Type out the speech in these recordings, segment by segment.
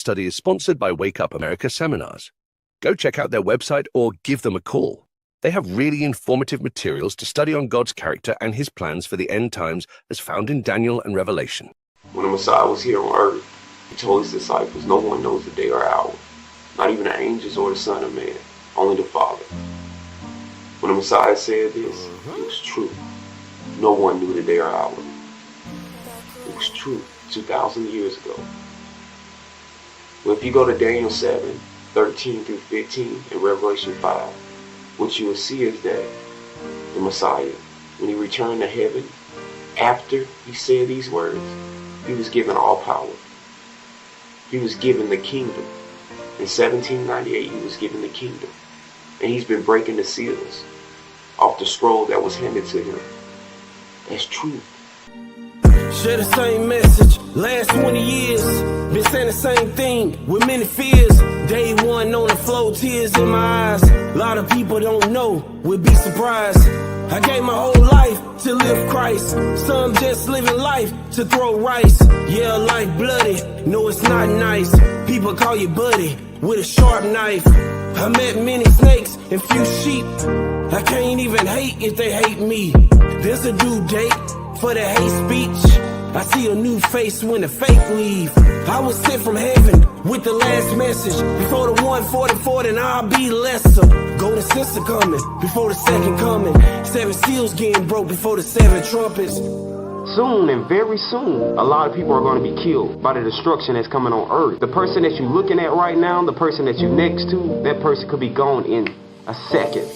study is sponsored by Wake Up America Seminars. Go check out their website or give them a call. They have really informative materials to study on God's character and his plans for the end times as found in Daniel and Revelation. When the Messiah was here on earth, he told his disciples, no one knows the day or hour, not even the angels or the Son of Man, only the Father. When the Messiah said this, it was true. No one knew the day or hour. It was true 2,000 years ago. Well, if you go to Daniel 7:13 through 15 and Revelation 5, what you will see is that the Messiah, when he returned to heaven, after he said these words, he was given all power. He was given the kingdom. In 1798, he was given the kingdom. And he's been breaking the seals off the scroll that was handed to him. That's truth. Share the same message, last 20 years. Been saying the same thing with many fears. Day one on the flow, tears in my eyes. A lot of people don't know, would be surprised. I gave my whole life to live Christ. Some just living life to throw rice. Yeah, life bloody, no it's not nice. People call you buddy with a sharp knife. I met many snakes and few sheep. I can't even hate if they hate me. There's a due date for the hate speech. I see a new face when the fake leave. I was sent from heaven with the last message. Before the 144, then I'll be lesser. Golden sister coming before the second coming. 7 seals getting broke before the 7 trumpets. Soon and very soon, a lot of people are going to be killed by the destruction that's coming on earth. The person that you're looking at right now, the person that you're next to, that person could be gone in a second.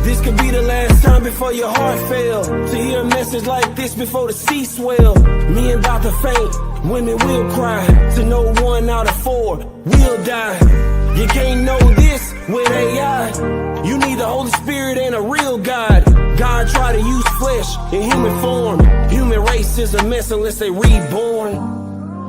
This could be the last time before your heart fail. To hear a message like this before the sea swell. Men about to faint, women will cry. To know 1 out of 4 will die. You can't know this with AI. You need the Holy Spirit and a real God. God tried to use flesh in human form. Human race is a mess unless they reborn.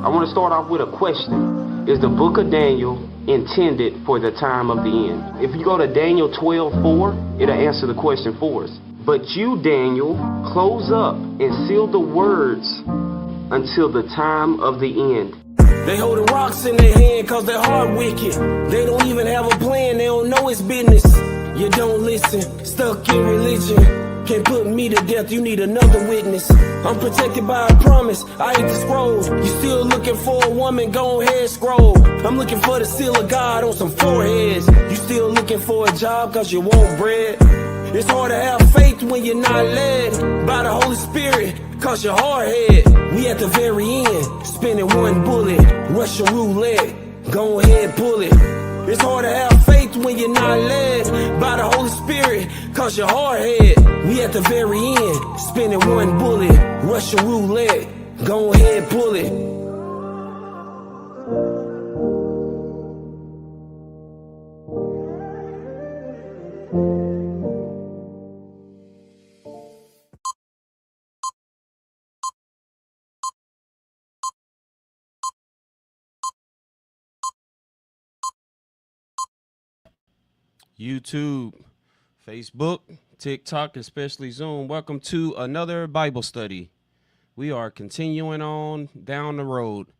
I want to start off with a question. Is the book of Daniel intended for the time of the end? If you go to Daniel 12:4, it'll answer the question for us. But you, Daniel, close up and seal the words until the time of the end. They holding rocks in their hand cause their heart wicked. They don't even have a plan, they don't know it's business. You don't listen, stuck in religion. Can't put me to death, you need another witness. I'm protected by a promise, I hate the scrolls. You still looking for a woman, go ahead, scroll. I'm looking for the seal of God on some foreheads. You still looking for a job cause you want bread. It's hard to have faith when you're not led by the Holy Spirit cause you're hard head. We at the very end, spinning one bullet, Russian roulette, go ahead, pull it. It's hard to have faith when you're not led by the Holy Spirit cause you're hard head. We at the very end, spinning one bullet, Russian roulette, go ahead, pull it. YouTube, Facebook, TikTok, especially Zoom. Welcome to another Bible study. We are continuing on down the road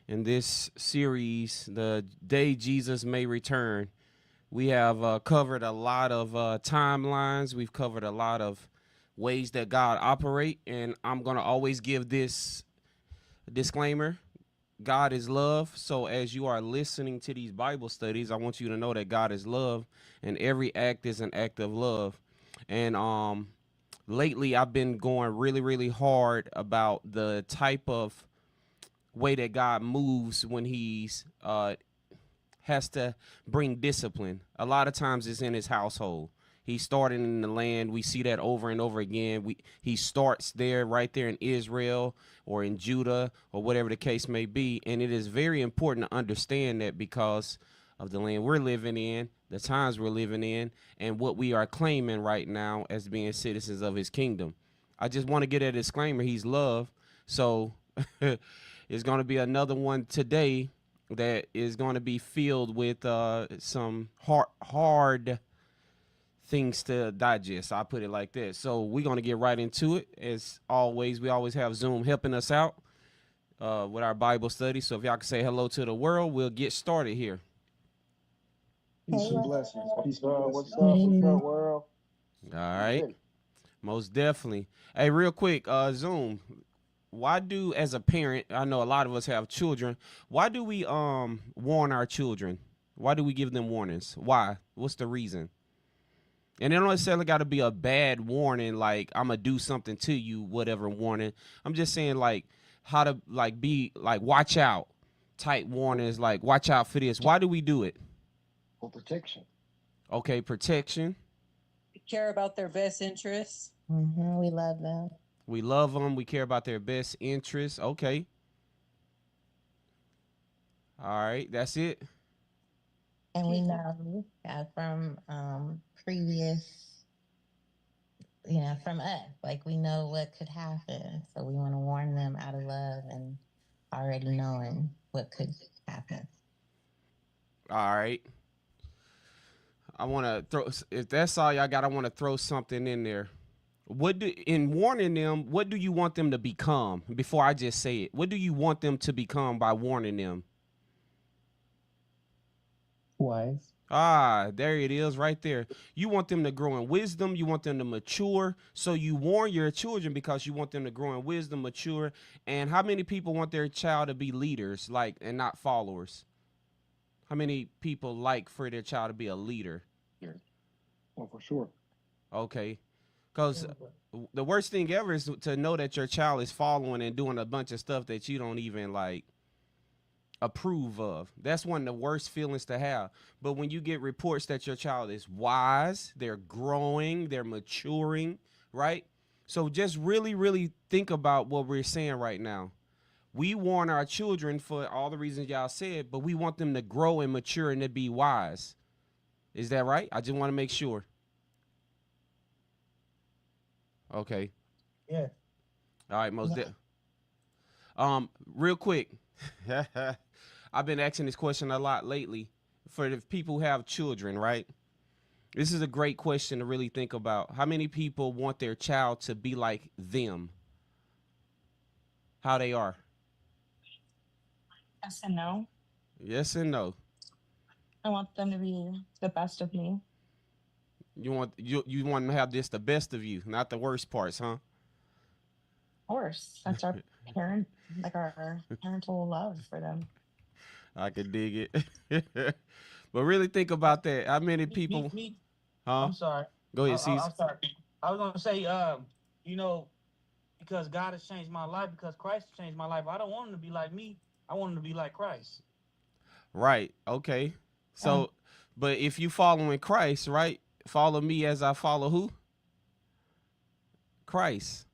in this series, The Day Jesus May Return. We have covered a lot of timelines. We've covered a lot of ways that God operate, and I'm going to always give this disclaimer. God is love. So as you are listening to these Bible studies, I want you to know that God is love and every act is an act of love. And lately I've been going really, really hard about the type of way that God moves when he's has to bring discipline. A lot of times it's in his household. He started in the land. We see that over and over again. He starts there, right there in Israel or in Judah or whatever the case may be. And it is very important to understand that because of the land we're living in, the times we're living in, and what we are claiming right now as being citizens of his kingdom. I just want to get a disclaimer. He's love. So it's going to be another one today that is going to be filled with some hard things to digest. I'll put it like that. So we're going to get right into it. As always, we always have Zoom helping us out. with our Bible study. So if y'all can say hello to the world, we'll get started here. Peace and blessings. Peace and blessings. What's up? What's up, world? All right. Most definitely. Hey, real quick, Zoom. Why do, as a parent, I know a lot of us have children. Why do we warn our children? Why do we give them warnings? Why? What's the reason? And it don't necessarily got to be a bad warning, like I'm gonna do something to you, whatever warning. I'm just saying like how to like be like watch out type warnings, like watch out for this. Why do we do it? For protection. Okay, protection. We care about their best interests. We love them. We love them. We care about their best interests. Okay. All right, that's it. And we know from previous, from us, like we know what could happen. So we want to warn them out of love and already knowing what could happen. All right. I want to throw, if that's all y'all got, I want to throw something in there. In warning them, what do you want them to become? Before I just say it, what do you want them to become by warning them? Wise. Ah, there it is right there. You want them to grow in wisdom. You want them to mature. So you warn your children because you want them to grow in wisdom, mature. And how many people want their child to be leaders, like, and not followers? How many people like for their child to be a leader? Well, for sure. Okay. Because the worst thing ever is to know that your child is following and doing a bunch of stuff that you don't even like approve of. That's one of the worst feelings to have. But when you get reports that your child is wise, they're growing, they're maturing, right? So just really, really think about what we're saying right now. We warn our children for all the reasons y'all said, but we want them to grow and mature and to be wise. Is that right? I just want to make sure. Okay. Yeah. All right, real quick. I've been asking this question a lot lately for the people who have children, right? This is a great question to really think about. How many people want their child to be like them? How they are? Yes and no. Yes and no. I want them to be the best of me. You want them to have just the best of you, not the worst parts, huh? Of course. That's our our parental love for them. I could dig it. But really think about that. How many people huh? I'm sorry. Go ahead, Caesar. I'm sorry. I was gonna say, because God has changed my life, because Christ has changed my life. I don't want him to be like me. I want him to be like Christ. Right. Okay. So, but if you following Christ, right? Follow me as I follow who? Christ.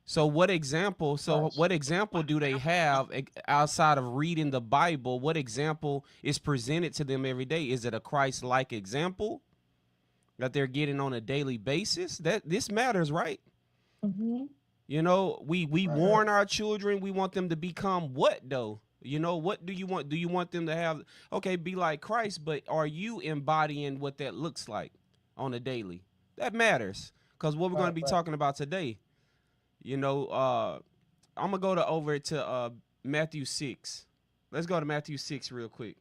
So what example? What example do they have outside of reading the Bible? What example is presented to them every day? Is it a Christ-like example that they're getting on a daily basis? That this matters, right? Mm-hmm. You know, we warn our children. We want them to become what though? You know, what do you want? Do you want them to have, okay, be like Christ, but are you embodying what that looks like on a daily? That matters, because what we're going to be talking about today, you know, I'm going to go over to Matthew 6. Let's go to Matthew 6 real quick.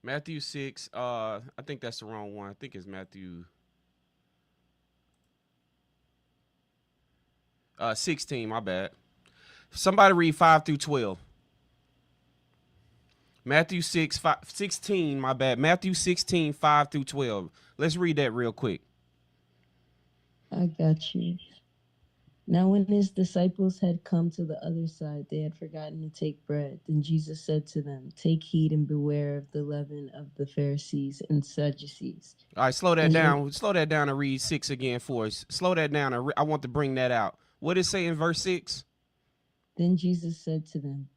Matthew 6, I think that's the wrong one. I think it's Matthew 16, my bad. Somebody read 5 through 12. Matthew 16, my bad. Matthew 16, 5 through 12. Let's read that real quick. I got you. Now when his disciples had come to the other side, they had forgotten to take bread. Then Jesus said to them, "Take heed and beware of the leaven of the Pharisees and Sadducees." All right, slow that down. Slow that down and read 6 again for us. Slow that down. I want to bring that out. What does it say in verse 6? Then Jesus said to them,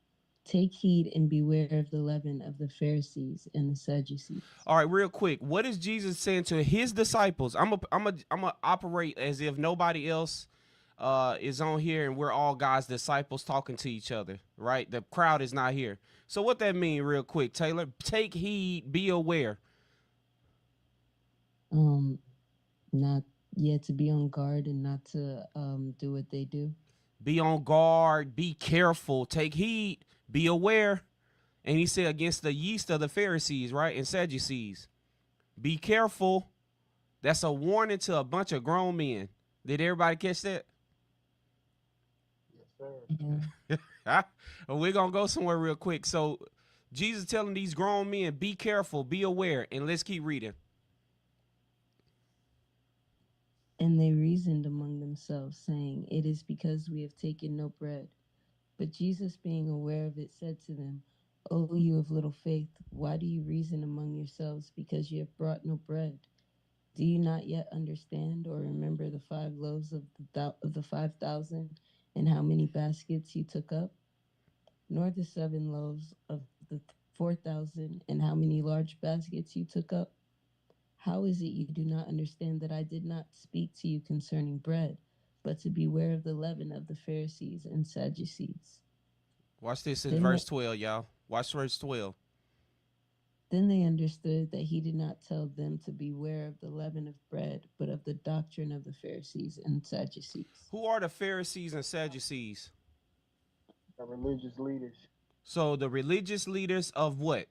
"Take heed and beware of the leaven of the Pharisees and the Sadducees." All right, real quick. What is Jesus saying to his disciples? I'm a operate as if nobody else is on here and we're all God's disciples talking to each other, right? The crowd is not here. So what that mean real quick, Taylor? Take heed, be aware. Not yet to be on guard and not to do what they do. be on guard, be careful, take heed, be aware. And he said against the yeast of the Pharisees, right, and Sadducees. Be careful. That's a warning to a bunch of grown men. Did everybody catch that? Yes, sir. We're going to go somewhere real quick. So Jesus telling these grown men, be careful, be aware, and let's keep reading. And they reasoned among themselves, saying, It is because we have taken no bread. But Jesus, being aware of it, said to them, O you of little faith, why do you reason among yourselves, because you have brought no bread? Do you not yet understand or remember the 5 loaves of the 5,000, and how many baskets you took up? Nor the 7 loaves of the 4,000, and how many large baskets you took up? How is it you do not understand that I did not speak to you concerning bread, but to beware of the leaven of the Pharisees and Sadducees? Watch this in Then verse 12, y'all. Watch verse 12. Then they understood that he did not tell them to beware of the leaven of bread, but of the doctrine of the Pharisees and Sadducees. Who are the Pharisees and Sadducees? The religious leaders. So the religious leaders of what?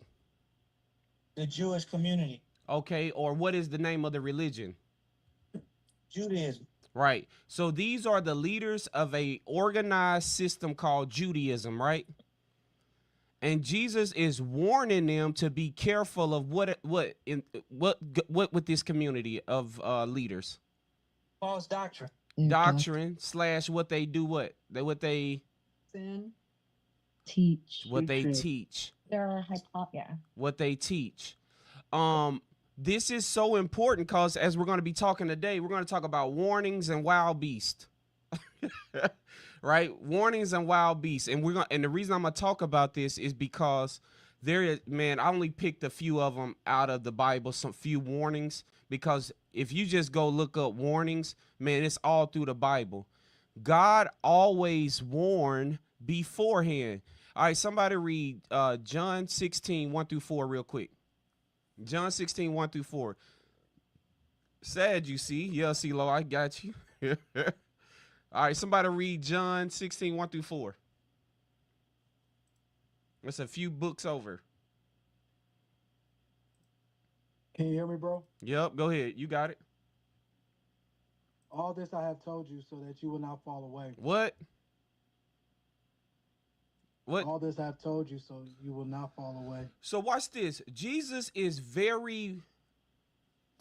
The Jewish community, Okay, or what is the name of the religion? Judaism. Right. So these are the leaders of a organized system called Judaism, right? And Jesus is warning them to be careful of what with this community of leaders. False doctrine. Their Doctrine / what they do, what they Sin. teach. what they Teaching. teach. They're What they teach. This is so important because as we're going to be talking today, we're going to talk about warnings and wild beasts. Right? Warnings and wild beasts. And the reason I'm going to talk about this is because I only picked a few of them out of the Bible, some few warnings, because if you just go look up warnings, man, it's all through the Bible. God always warned beforehand. All right, somebody read John 16, 1-4 real quick. John 16, 1-4. Sad, you see. Yeah, CeeLo, I got you. All right, somebody read John 16, 1-4. That's a few books over. Can you hear me, bro? Yep, go ahead. You got it. All this I have told you so that you will not fall away. What? All this I have told you so you will not fall away. So watch this. Jesus is very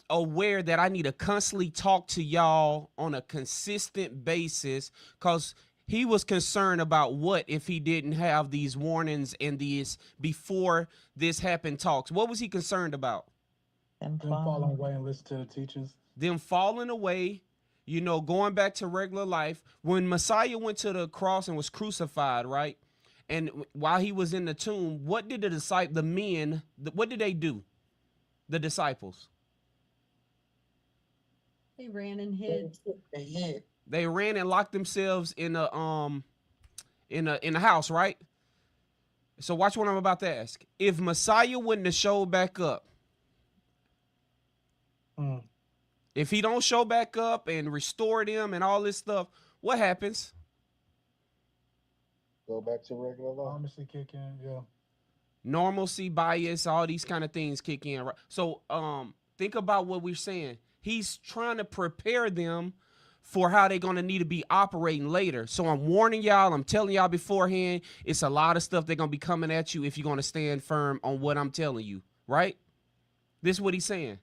aware that I need to constantly talk to y'all on a consistent basis because he was concerned about what if he didn't have these warnings and these before this happened talks. What was he concerned about? Them falling away and listen to the teachings. Them falling away, going back to regular life. When Messiah went to the cross and was crucified, right? And while he was in the tomb, what did what did they do? The disciples. They ran and hid. They hid. They ran and locked themselves in a house, right? So watch what I'm about to ask. If Messiah wouldn't have showed back up, if he don't show back up and restore them and all this stuff, what happens? Go back to regular life. Normalcy kick in, yeah. Normalcy, bias, all these kind of things kick in, right? So think about what we're saying. He's trying to prepare them for how they're going to need to be operating later. So I'm warning y'all, I'm telling y'all beforehand, it's a lot of stuff they're going to be coming at you if you're going to stand firm on what I'm telling you, right? This is what he's saying.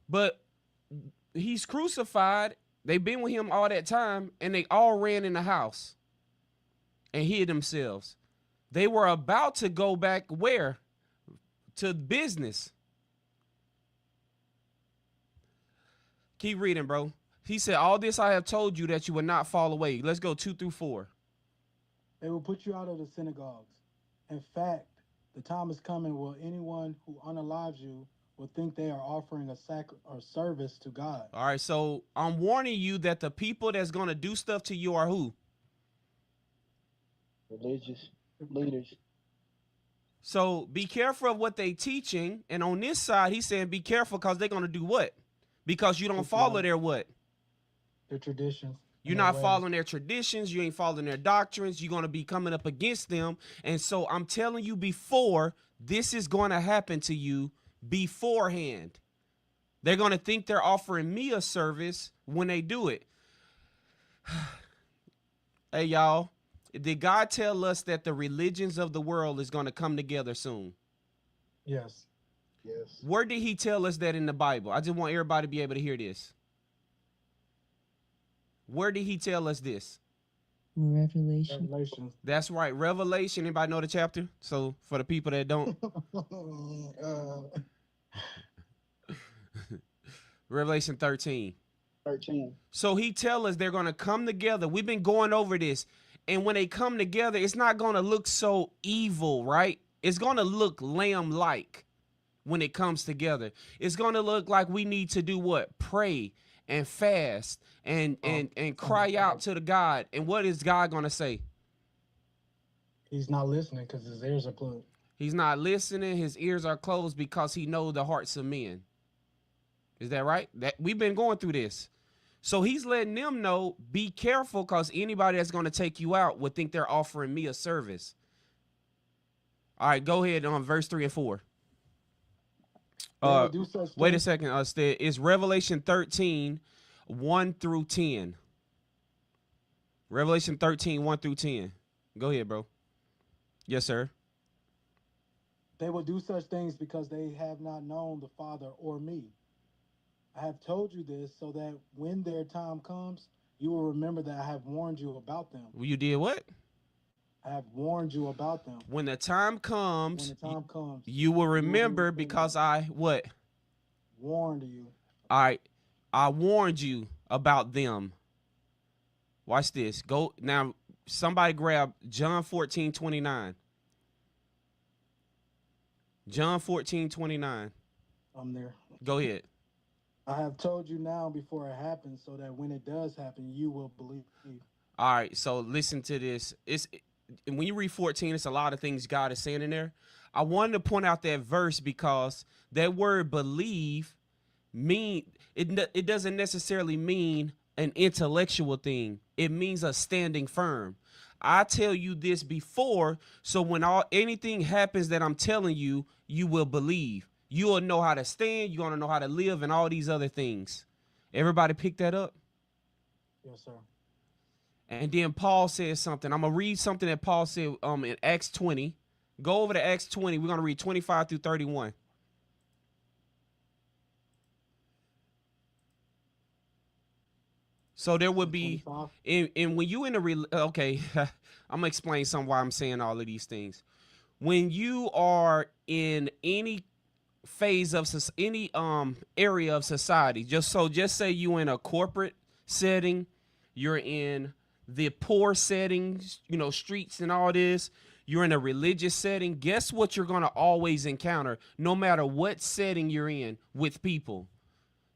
But he's crucified. They've been with him all that time, and they all ran in the house and hid themselves. They were about to go back where? To business. Keep reading, bro. He said, all this I have told you that you would not fall away. Let's go 2-4. They will put you out of the synagogues. In fact, the time is coming where anyone who unalives you will think they are offering a service to God. All right, so I'm warning you that the people that's going to do stuff to you are who? Religious leaders. So be careful of what they teaching. And on this side, he's saying be careful because they're going to do what? Because you don't follow their what? Their traditions. You're their not ways. following their traditions. You ain't following their doctrines. You're going to be coming up against them. And so I'm telling you before, this is going to happen to you beforehand. They're going to think they're offering me a service when they do it. Hey, y'all, did God tell us that the religions of the world is going to come together soon? Yes. Yes. Where did he tell us that in the Bible? I just want everybody to be able to hear this. Where did he tell us this? Revelation. Revelations. That's right. Revelation. Anybody know the chapter? So for the people that don't, Revelation 13. 13. So he tell us they're going to come together. We've been going over this. And when they come together, it's not going to look so evil, right? It's going to look lamb-like when it comes together. It's going to look like we need to do what? Pray and fast and cry out to the God. And what is God going to say? He's not listening because his ears are plugged. He's not listening. His ears are closed because he knows the hearts of men. Is that right? That we've been going through this. So he's letting them know, be careful, because anybody that's going to take you out would think they're offering me a service. All right, go ahead on verse 3 and 4. Do such Wait a things- second. It's Revelation 13, 1 through 10. Revelation 13, 1 through 10. Go ahead, bro. Yes, sir. They will do such things because they have not known the Father or me. I have told you this so that when their time comes, you will remember that I have warned you about them. You did what? I have warned you about them. When the time comes, When the time comes, you will remember because I what? warned you. All right. I warned you about them. Watch this. Go now. Somebody grab John 14:29. John 14:29. I'm there. Go ahead. I have told you now before it happens so that when it does happen, you will believe. All right. So listen to this. When you read 14, it's a lot of things God is saying in there. I wanted to point out that verse because that word believe it doesn't necessarily mean an intellectual thing. It means a standing firm. I tell you this before, so when anything happens that I'm telling you, you will believe. You will know how to stand. You're going to know how to live and all these other things. Everybody pick that up? Yes, sir. And then Paul says something. I'm going to read something that Paul said in Acts 20. Go over to Acts 20. We're going to read 25 through 31. So there would be, 25. and when you in a, okay, I'm going to explain some why I'm saying all of these things. When you are in any phase of any area of society, just say you in a corporate setting, you're in the poor settings, streets and all this, you're in a religious setting, guess what you're going to always encounter no matter what setting you're in with people?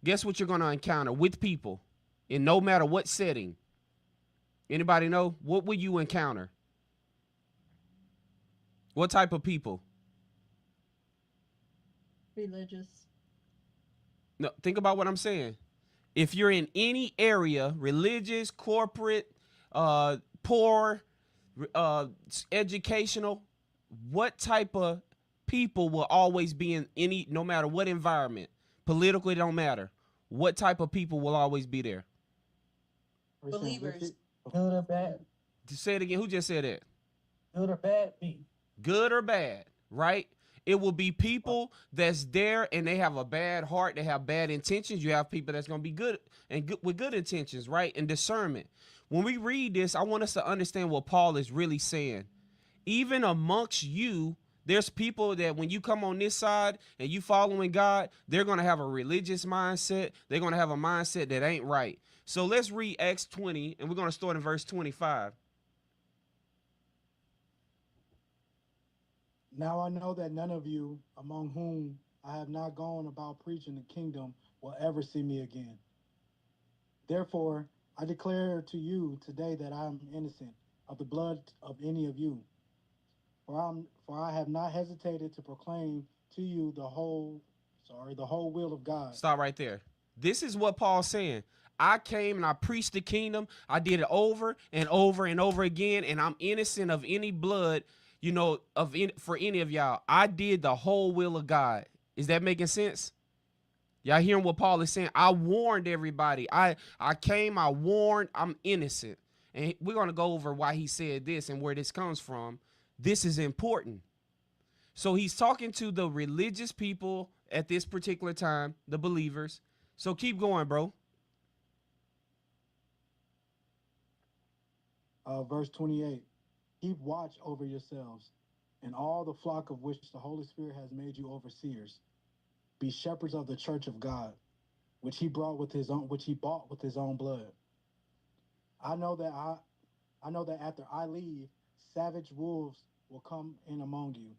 Guess what you're going to encounter with people in no matter what setting? Anybody know? What will you encounter? What type of people? Religious. No, think about what I'm saying. If you're in any area, religious, corporate, poor, educational, what type of people will always be in no matter what environment? Political, it don't matter. What type of people will always be there? Believers. Good or bad? Say it again. Who just said that? Good or bad? Me. Good or bad, right? It will be people that's there and they have a bad heart. They have bad intentions. You have people that's going to be good and with good intentions, right? And discernment. When we read this, I want us to understand what Paul is really saying. Even amongst you, there's people that when you come on this side and you following God, they're going to have a religious mindset. They're going to have a mindset that ain't right. So let's read Acts 20, and we're going to start in verse 25. Now I know that none of you among whom I have not gone about preaching the kingdom will ever see me again. Therefore, I declare to you today that I am innocent of the blood of any of you. For I have not hesitated to proclaim to you the whole will of God. Stop right there. This is what Paul's saying. I came and I preached the kingdom. I did it over and over and over again, and I'm innocent of any blood, you know, for any of y'all. I did the whole will of God. Is that making sense? Y'all hearing what Paul is saying? I warned everybody. I came, I warned, I'm innocent. And we're going to go over why he said this and where this comes from. This is important. So he's talking to the religious people at this particular time, the believers. So keep going, bro. Verse 28. Keep watch over yourselves and all the flock of which the Holy Spirit has made you overseers. Be shepherds of the church of God, which he bought with his own blood. I know that after I leave, savage wolves will come in among you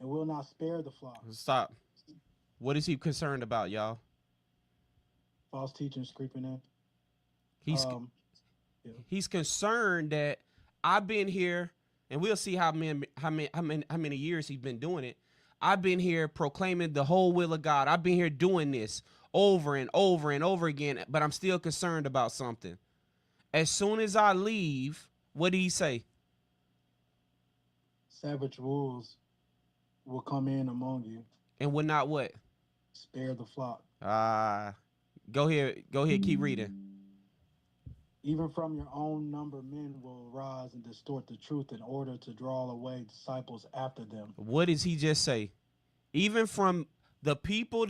and will not spare the flock. Stop. What is he concerned about, y'all? False teachings creeping in. He's concerned that I've been here, and we'll see how many years he's been doing it. I've been here proclaiming the whole will of God. I've been here doing this over and over and over again, but I'm still concerned about something. As soon as I leave, what did he say? Savage wolves will come in among you. And will not what? Spare the flock. Go ahead, keep reading. Even from your own number, men will rise and distort the truth in order to draw away disciples after them. What does he just say? Even from the people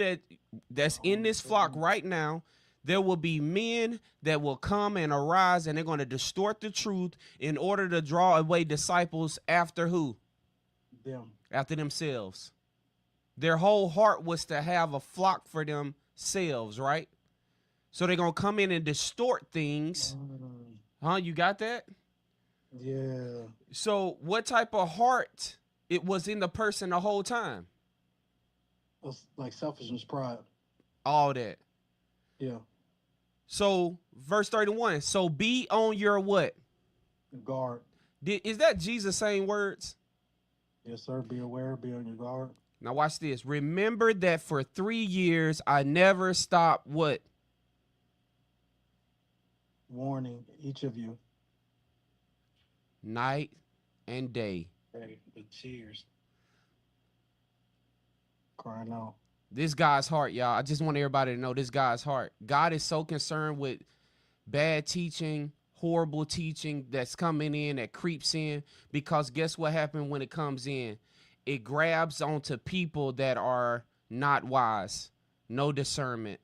that's in this flock right now, there will be men that will come and arise, and they're going to distort the truth in order to draw away disciples after who? Them. After themselves. Their whole heart was to have a flock for themselves, right? So they're going to come in and distort things. Huh? You got that? Yeah. So what type of heart it was in the person the whole time? It's like selfishness, pride. All that. Yeah. So verse 31. So be on your what? Guard. Is that Jesus saying words? Yes, sir. Be aware. Be on your guard. Now watch this. Remember that for 3 years I never stopped what? Warning each of you. Night and day. Hey, with tears. Crying out. This guy's heart, y'all. I just want everybody to know this guy's heart. God is so concerned with bad teaching, horrible teaching that's coming in, that creeps in, because guess what happened when it comes in? It grabs onto people that are not wise, no discernment.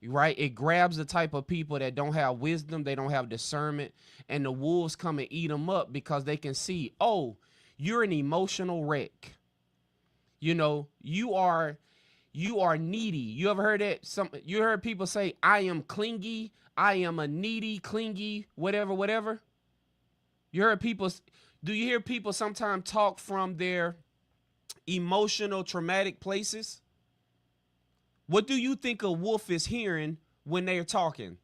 Right? It grabs the type of people that don't have wisdom, they don't have discernment, and the wolves come and eat them up because they can see, oh, you're an emotional wreck. You know, you are needy. You ever heard that? You heard people say, I am clingy, I am a needy, clingy, whatever. You heard people, do you hear people sometimes talk from their emotional, traumatic places? What do you think a wolf is hearing when they're talking?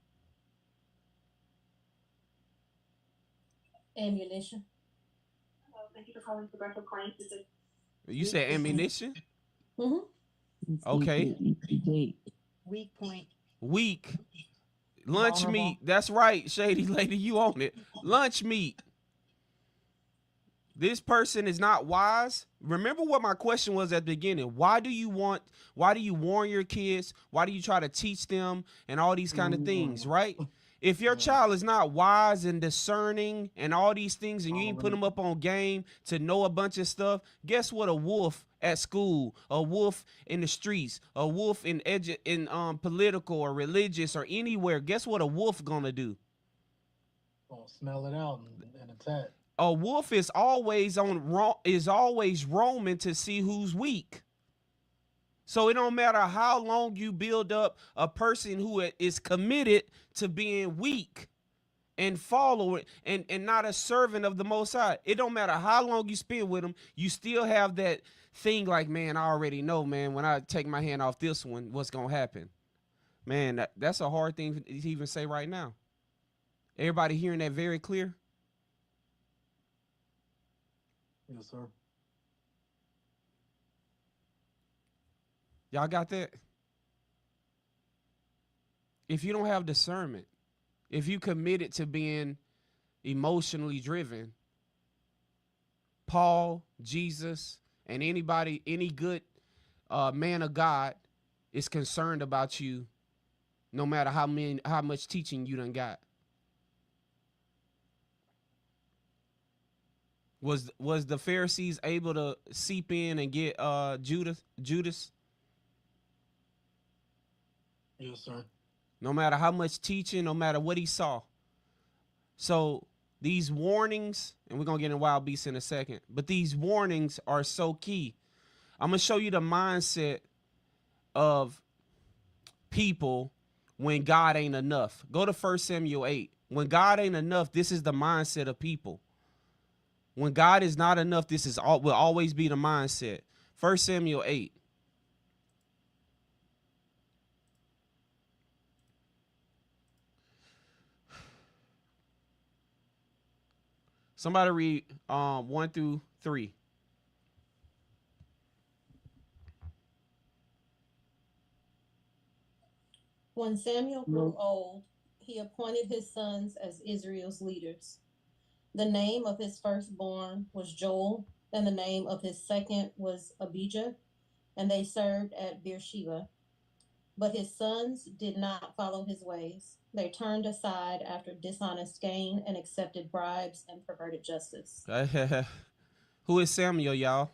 Ammunition. Thank you for calling Progressive Clients. You said ammunition? Mm-hmm. Okay. Weak point. Weak. Lunch meat. That's right, Shady Lady. You own it. Lunch meat. This person is not wise. Remember what my question was at the beginning. Why do you warn your kids? Why do you try to teach them and all these kind of things, right? If your child is not wise and discerning and all these things, and you ain't put them up on game to know a bunch of stuff, guess what? A wolf at school, a wolf in the streets, a wolf in political or religious or anywhere, guess what a wolf gonna do? Gonna smell it out and attack. A wolf is always roaming to see who's weak. So it don't matter how long you build up a person who is committed to being weak and following and not a servant of the Most High. It don't matter how long you spend with them, you still have that thing like, man, I already know, man, when I take my hand off this one, what's gonna happen? Man, that's a hard thing to even say right now. Everybody hearing that very clear? Yes, sir. Y'all got that? if you don't have discernment, if you committed to being emotionally driven, Paul, Jesus, and anybody, any good man of God is concerned about you, no matter how much teaching you done got. Was the Pharisees able to seep in and get Judas? Yes, sir. No matter how much teaching, no matter what he saw. So these warnings, and we're going to get in wild beasts in a second, but these warnings are so key. I'm going to show you the mindset of people when God ain't enough. Go to 1 Samuel 8. When God ain't enough, this is the mindset of people. When God is not enough, this is will always be the mindset. 1 Samuel 8. Somebody read 1 through 3. When Samuel grew old, he appointed his sons as Israel's leaders. The name of his firstborn was Joel, and the name of his second was Abijah, and they served at Beersheba. But his sons did not follow his ways. They turned aside after dishonest gain and accepted bribes and perverted justice. Who is Samuel, y'all?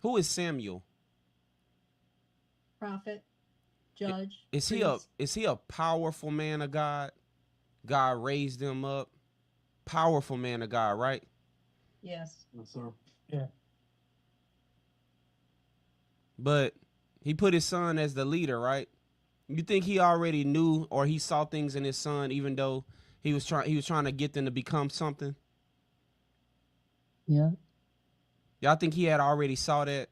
Who is Samuel? Prophet, judge. Is he a powerful man of God? God raised him up. Powerful man of God, right? Yes. Yes, sir. Yeah. But he put his son as the leader, right? You think he already knew or he saw things in his son, even though he was trying to get them to become something? Yeah. Y'all think he had already saw that?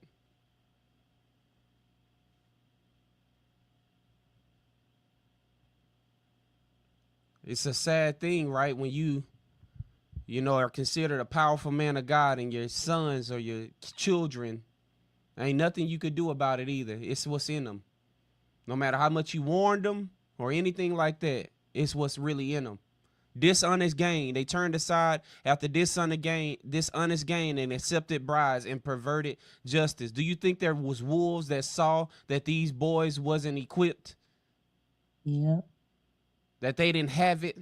It's a sad thing, right? When you are considered a powerful man of God and your sons or your children, ain't nothing you could do about it either. It's what's in them. No matter how much you warned them or anything like that, it's what's really in them. Dishonest gain. They turned aside after dishonest gain and accepted bribes and perverted justice. Do you think there was wolves that saw that these boys wasn't equipped? Yeah. That they didn't have it?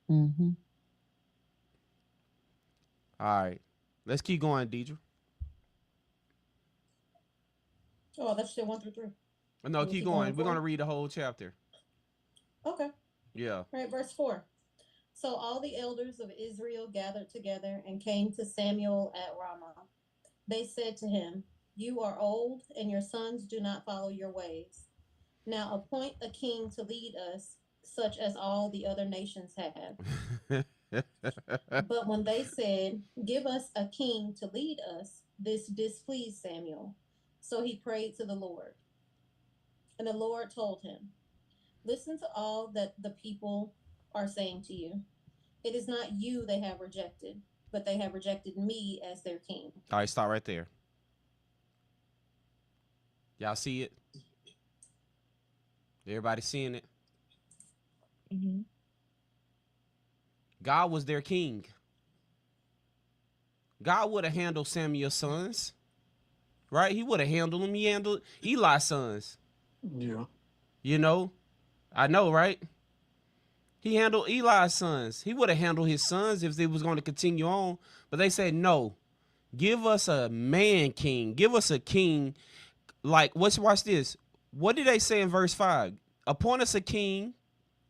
Mm-hmm. All right. Let's keep going, Deidre. Oh, that's still 1 through 3. No, keep going. We're going to read the whole chapter. Okay. Yeah. All right, verse 4. So all the elders of Israel gathered together and came to Samuel at Ramah. They said to him, "You are old, and your sons do not follow your ways. Now appoint a king to lead us, such as all the other nations have." But when they said, "Give us a king to lead us," this displeased Samuel. So he prayed to the Lord. And the Lord told him, "Listen to all that the people are saying to you. It is not you they have rejected, but they have rejected me as their king." All right, stop right there. Y'all see it? Everybody seeing it? Mm-hmm. God was their king. God would have handled Samuel's sons, right? He would have handled them. He handled Eli's sons. Yeah. You know, I know, right? He handled Eli's sons. He would have handled his sons if they was going to continue on. But they said, no, give us a man king. Give us a king. Like, watch this. What did they say in verse 5? Appoint us a king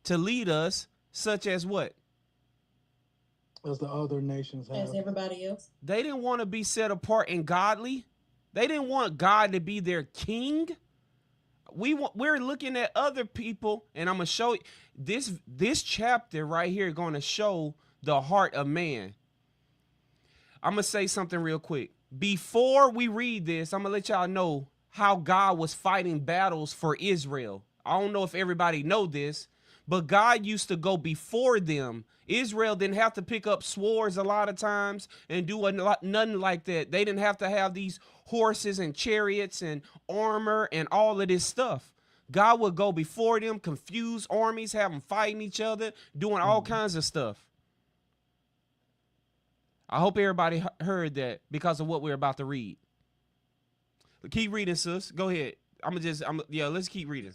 to lead us, such as what? As the other nations have. As everybody else. They didn't want to be set apart and godly. They didn't want God to be their king. We're looking at other people, and I'm gonna show you this chapter right here going to show the heart of man. I'm gonna say something real quick before we read this. I'm gonna let y'all know how God was fighting battles for Israel. I don't know if everybody know this, but God used to go before them. Israel didn't have to pick up swords a lot of times and do nothing like that. They didn't have to have these horses and chariots and armor and all of this stuff. God would go before them, confuse armies, have them fighting each other, doing all kinds of stuff. I hope everybody heard that because of what we're about to read. Keep reading, sis. Go ahead. Let's keep reading.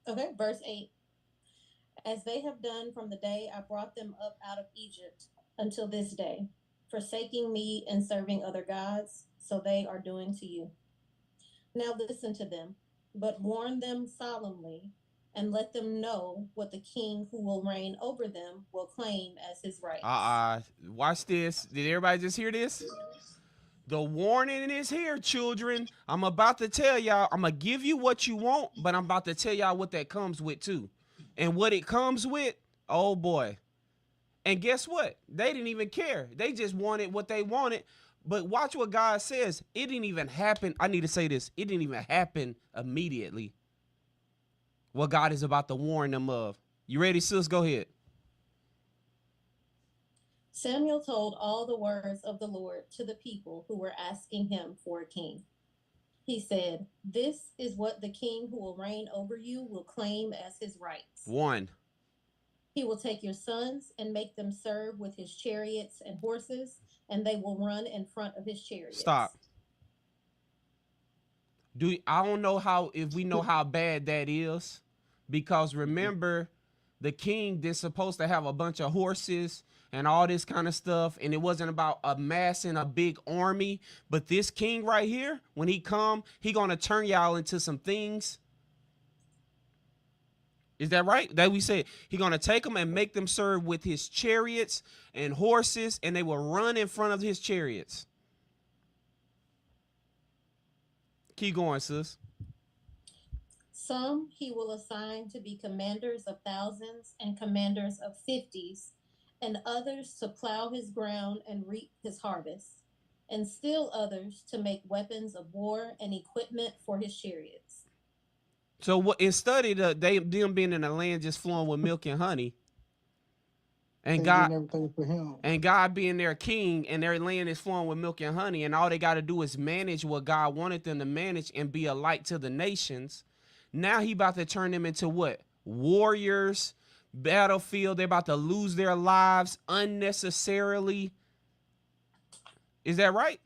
Okay, verse 8. As they have done from the day I brought them up out of Egypt until this day, forsaking me and serving other gods, so they are doing to you. Now listen to them, but warn them solemnly, and let them know what the king who will reign over them will claim as his right. Watch this. Did everybody just hear this? The warning is here, children. I'm about to tell y'all, I'm going to give you what you want, but I'm about to tell y'all what that comes with too. And what it comes with, oh boy. And guess what? They didn't even care. They just wanted what they wanted. But watch what God says. It didn't even happen. I need to say this. It didn't even happen immediately. What God is about to warn them of. You ready, sis? Go ahead. Samuel told all the words of the Lord to the people who were asking him for a king. He said, "This is what the king who will reign over you will claim as his rights. 1. He will take your sons and make them serve with his chariots and horses, and they will run in front of his chariots." Stop. I don't know if we know how bad that is, because remember, the king is supposed to have a bunch of horses and all this kind of stuff, and it wasn't about amassing a big army. But this king right here, when he come, he gonna turn y'all into some things. Is that right? That we said he gonna take them and make them serve with his chariots and horses, and they will run in front of his chariots. Keep going, sis. Some he will assign to be commanders of thousands and commanders of 50s, and others to plow his ground and reap his harvest, and still others to make weapons of war and equipment for his chariots. So what instead of them being in a land just flowing with milk and honey, and God being their king, and their land is flowing with milk and honey, and all they got to do is manage what God wanted them to manage and be a light to the nations. Now he about to turn them into what? Warriors, battlefield. They're about to lose their lives unnecessarily. Is that right?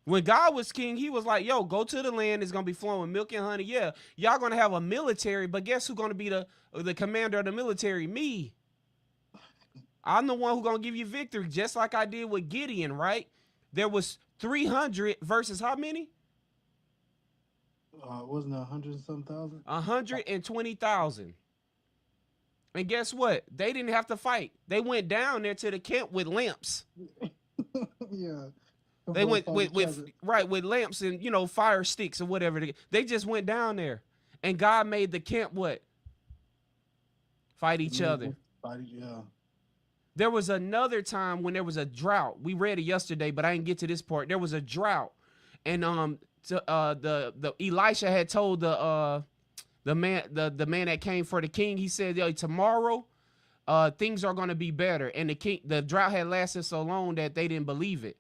When God was king, he was like, yo, go to the land. It's going to be flowing with milk and honey. Yeah, y'all going to have a military, but guess who's going to be the commander of the military? Me. I'm the one who's going to give you victory, just like I did with Gideon, right? There was 300 versus how many? Wasn't it 100-some thousand? 120,000. And guess what? They didn't have to fight. They went down there to the camp with lamps. Yeah. They went with lamps and fire sticks or whatever. They just went down there, and God made the camp what? Fight each other. Yeah. There was another time when there was a drought. We read it yesterday, but I didn't get to this part. There was a drought, and the Elisha had told the man that came for the king. He said, "Yo, tomorrow, things are going to be better." And the drought had lasted so long that they didn't believe it.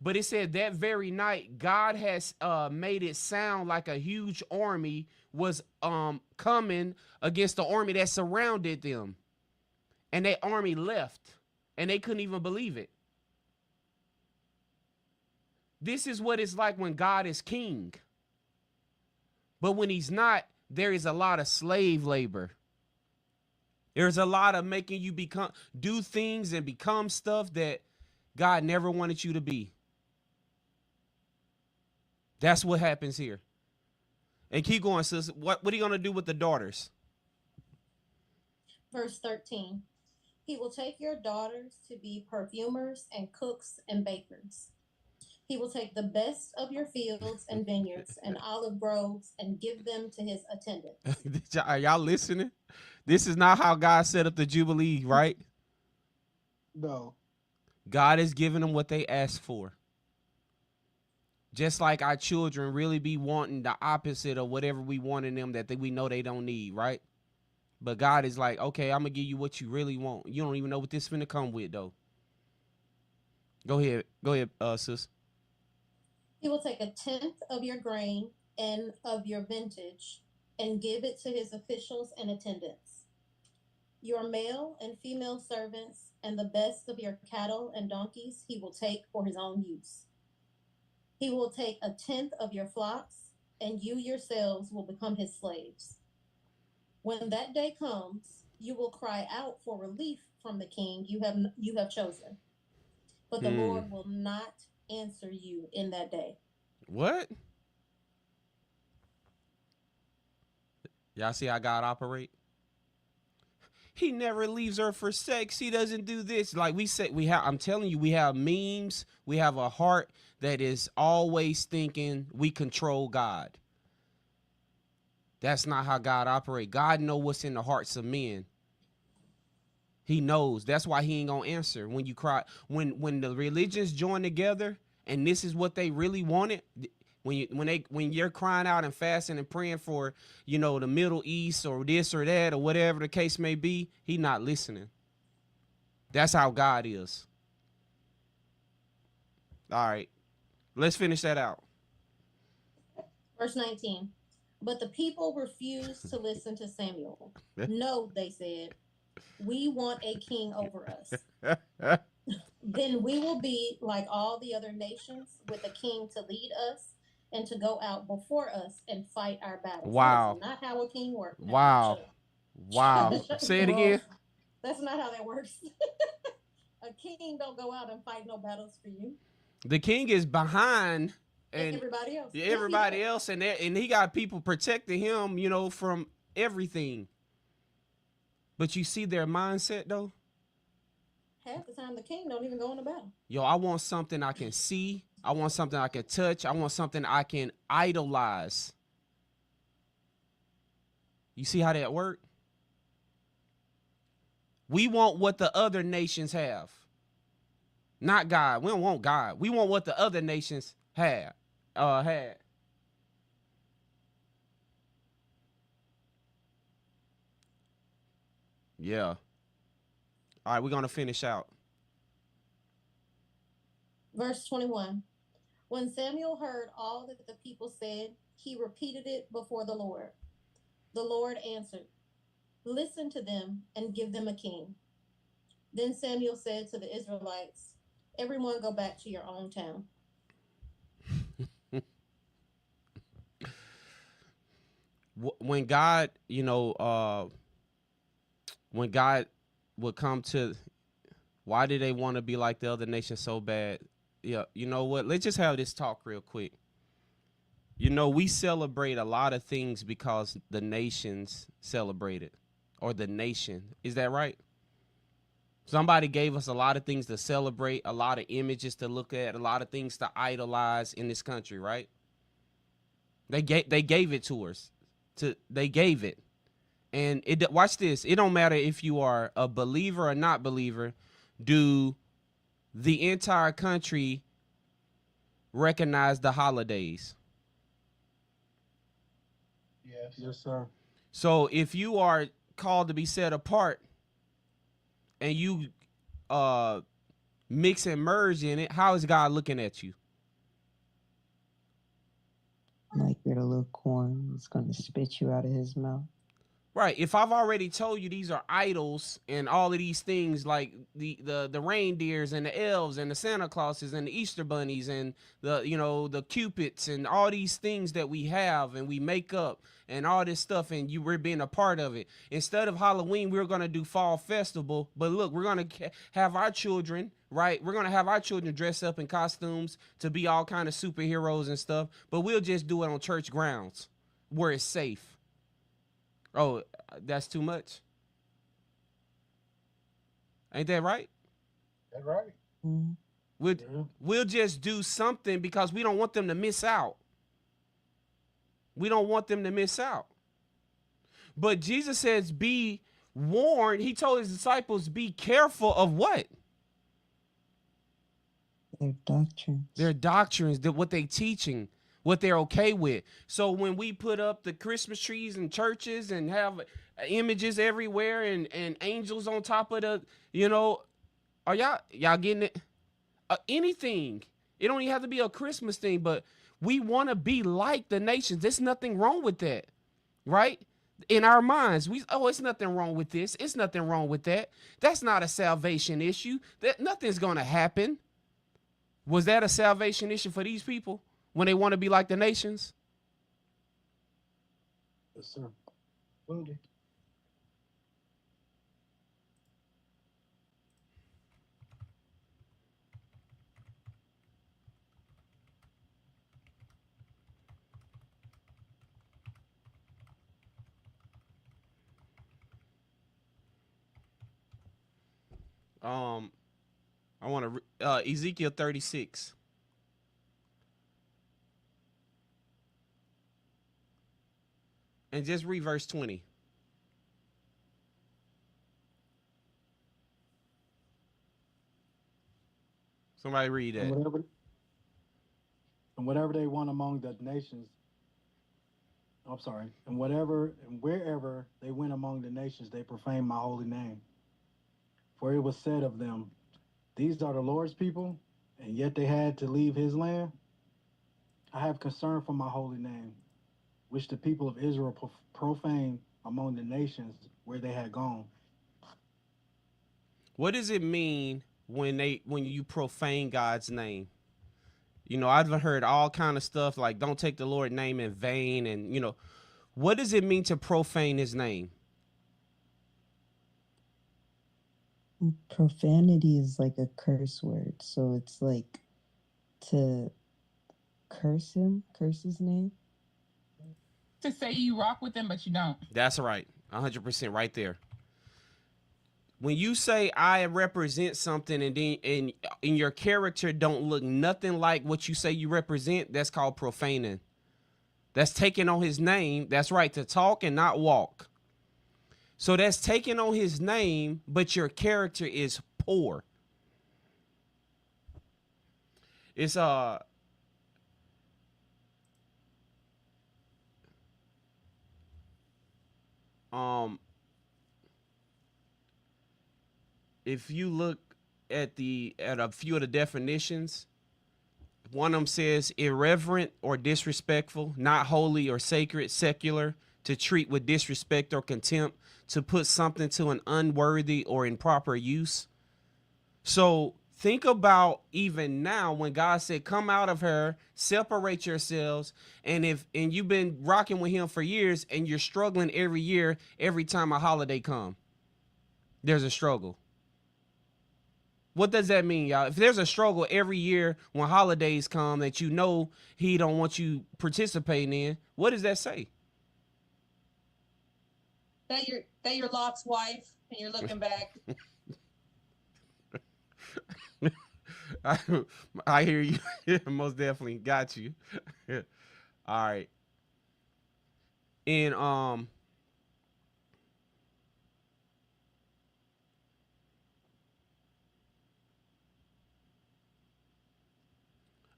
But it said that very night, God has made it sound like a huge army was coming against the army that surrounded them. And that army left, and they couldn't even believe it. This is what it's like when God is king. But when he's not, there is a lot of slave labor. There's a lot of making you do things and become stuff that God never wanted you to be. That's what happens here. And keep going, sis. What are you going to do with the daughters? Verse 13. He will take your daughters to be perfumers and cooks and bakers. He will take the best of your fields and vineyards and olive groves and give them to his attendants. Are y'all listening? This is not how God set up the Jubilee, right? No. God is giving them what they asked for. Just like our children really be wanting the opposite of whatever we want in them that we know they don't need, right? But God is like, okay, I'm going to give you what you really want. You don't even know what this is finna come with, though. Go ahead, sis. He will take a tenth of your grain and of your vintage and give it to his officials and attendants. Your male and female servants and the best of your cattle and donkeys he will take for his own use. He will take a tenth of your flocks, and you yourselves will become his slaves. When that day comes, you will cry out for relief from the king you have chosen. But the Lord will not answer you in that day. What? Y'all see how God operate? He never leaves her for sex. He doesn't do this. Like we said, I'm telling you, we have memes. We have a heart that is always thinking we control God. That's not how God operates. God knows what's in the hearts of men. He knows. That's why he ain't gonna answer when you cry. When the religions join together and this is what they really wanted. When you're crying out and fasting and praying for, you know, the Middle East or this or that or whatever the case may be, he not listening. That's how God is. All right, let's finish that out. Verse 19. But the people refused to listen to Samuel. No, they said, we want a king over us. Then we will be like all the other nations with a king to lead us and to go out before us and fight our battles. Wow. That's not how a king works. Wow. Wow. Say it again. That's not how that works. A king don't go out and fight no battles for you. The king is behind and everybody else. Everybody else, and he got people protecting him, you know, from everything. But you see their mindset though? Half the time the king don't even go in the battle. Yo, I want something I can see. I want something I can touch. I want something I can idolize. You see how that work? We want what the other nations have. Not God. We don't want God. We want what the other nations had. Yeah. All right, we're going to finish out. Verse 21. When Samuel heard all that the people said, he repeated it before the Lord. The Lord answered, listen to them and give them a king. Then Samuel said to the Israelites, everyone go back to your own town. When God, you know, when God would come to, why do they want to be like the other nations so bad? Yeah, you know what? Let's just have this talk real quick. You know, we celebrate a lot of things because the nations celebrate it, or the nation. Is that right? Somebody gave us a lot of things to celebrate, a lot of images to look at, a lot of things to idolize in this country, right? They gave it to us. They gave it. And watch this. It don't matter if you are a believer or not believer. Do the entire country recognize the holidays? Yes. Yes, sir. So if you are called to be set apart and you mix and merge in it, how is God looking at you? Like you're the little corn. It's going to spit you out of his mouth. Right. If I've already told you these are idols and all of these things, like the reindeers and the elves and the Santa Clauses and the Easter bunnies and the Cupids and all these things that we have and we make up and all this stuff, and we're being a part of it. Instead of Halloween, we're going to do fall festival. But look, we're going to have our children, right? We're going to have our children dress up in costumes to be all kind of superheroes and stuff. But we'll just do it on church grounds where it's safe. Oh, that's too much. Ain't that right? That's right. Mm-hmm. We'll just do something because we don't want them to miss out. We don't want them to miss out. But Jesus says, be warned. He told his disciples, be careful of what? Their doctrines. Their doctrines, what they teaching, what they're okay with. So when we put up the Christmas trees in churches and have images everywhere and angels on top of the, are y'all getting it? Anything. It don't even have to be a Christmas thing, but we want to be like the nations. There's nothing wrong with that, right? In our minds, it's nothing wrong with this. It's nothing wrong with that. That's not a salvation issue. That nothing's going to happen. Was that a salvation issue for these people when they want to be like the nations? Yes, sir. Absolutely. I want to Ezekiel 36. And just read verse 20. Somebody read that. And whatever they want among the nations, I'm sorry, and wherever they went among the nations, they profaned my holy name. For it was said of them, these are the Lord's people, and yet they had to leave his land. I have concern for my holy name, which the people of Israel profaned among the nations where they had gone. What does it mean when you profane God's name? You know, I've heard all kind of stuff like don't take the Lord's name in vain. And, you know, what does it mean to profane his name? Profanity is like a curse word. So it's like to curse his name. To say you rock with him, but you don't. That's right. 100% right there. When you say I represent something and then in your character don't look nothing like what you say you represent, that's called profaning. That's taking on his name. That's right, to talk and not walk. So that's taking on his name, but your character is poor. It's if you look at a few of the definitions, one of them says irreverent or disrespectful, not holy or sacred, secular, to treat with disrespect or contempt, to put something to an unworthy or improper use. So think about even now when God said, come out of her, separate yourselves. And you've been rocking with him for years and you're struggling every year, every time a holiday come, there's a struggle. What does that mean, y'all? If there's a struggle every year when holidays come that you know he don't want you participating in, what does that say? That you're Lot's wife and you're looking back. I hear you. Most definitely got you. All right. And I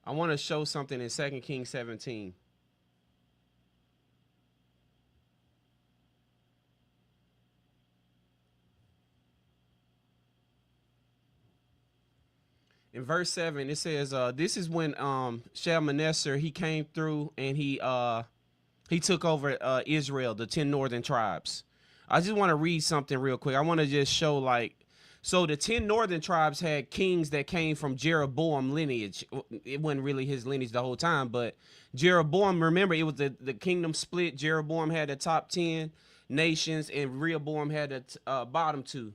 want to show something in 2 Kings 17. In verse 7, it says, this is when Shalmaneser, he came through and he took over Israel, the 10 northern tribes. I just want to read something real quick. I want to just show so the 10 northern tribes had kings that came from Jeroboam lineage. It wasn't really his lineage the whole time, but Jeroboam, remember, it was the kingdom split. Jeroboam had the top 10 nations and Rehoboam had the bottom 2.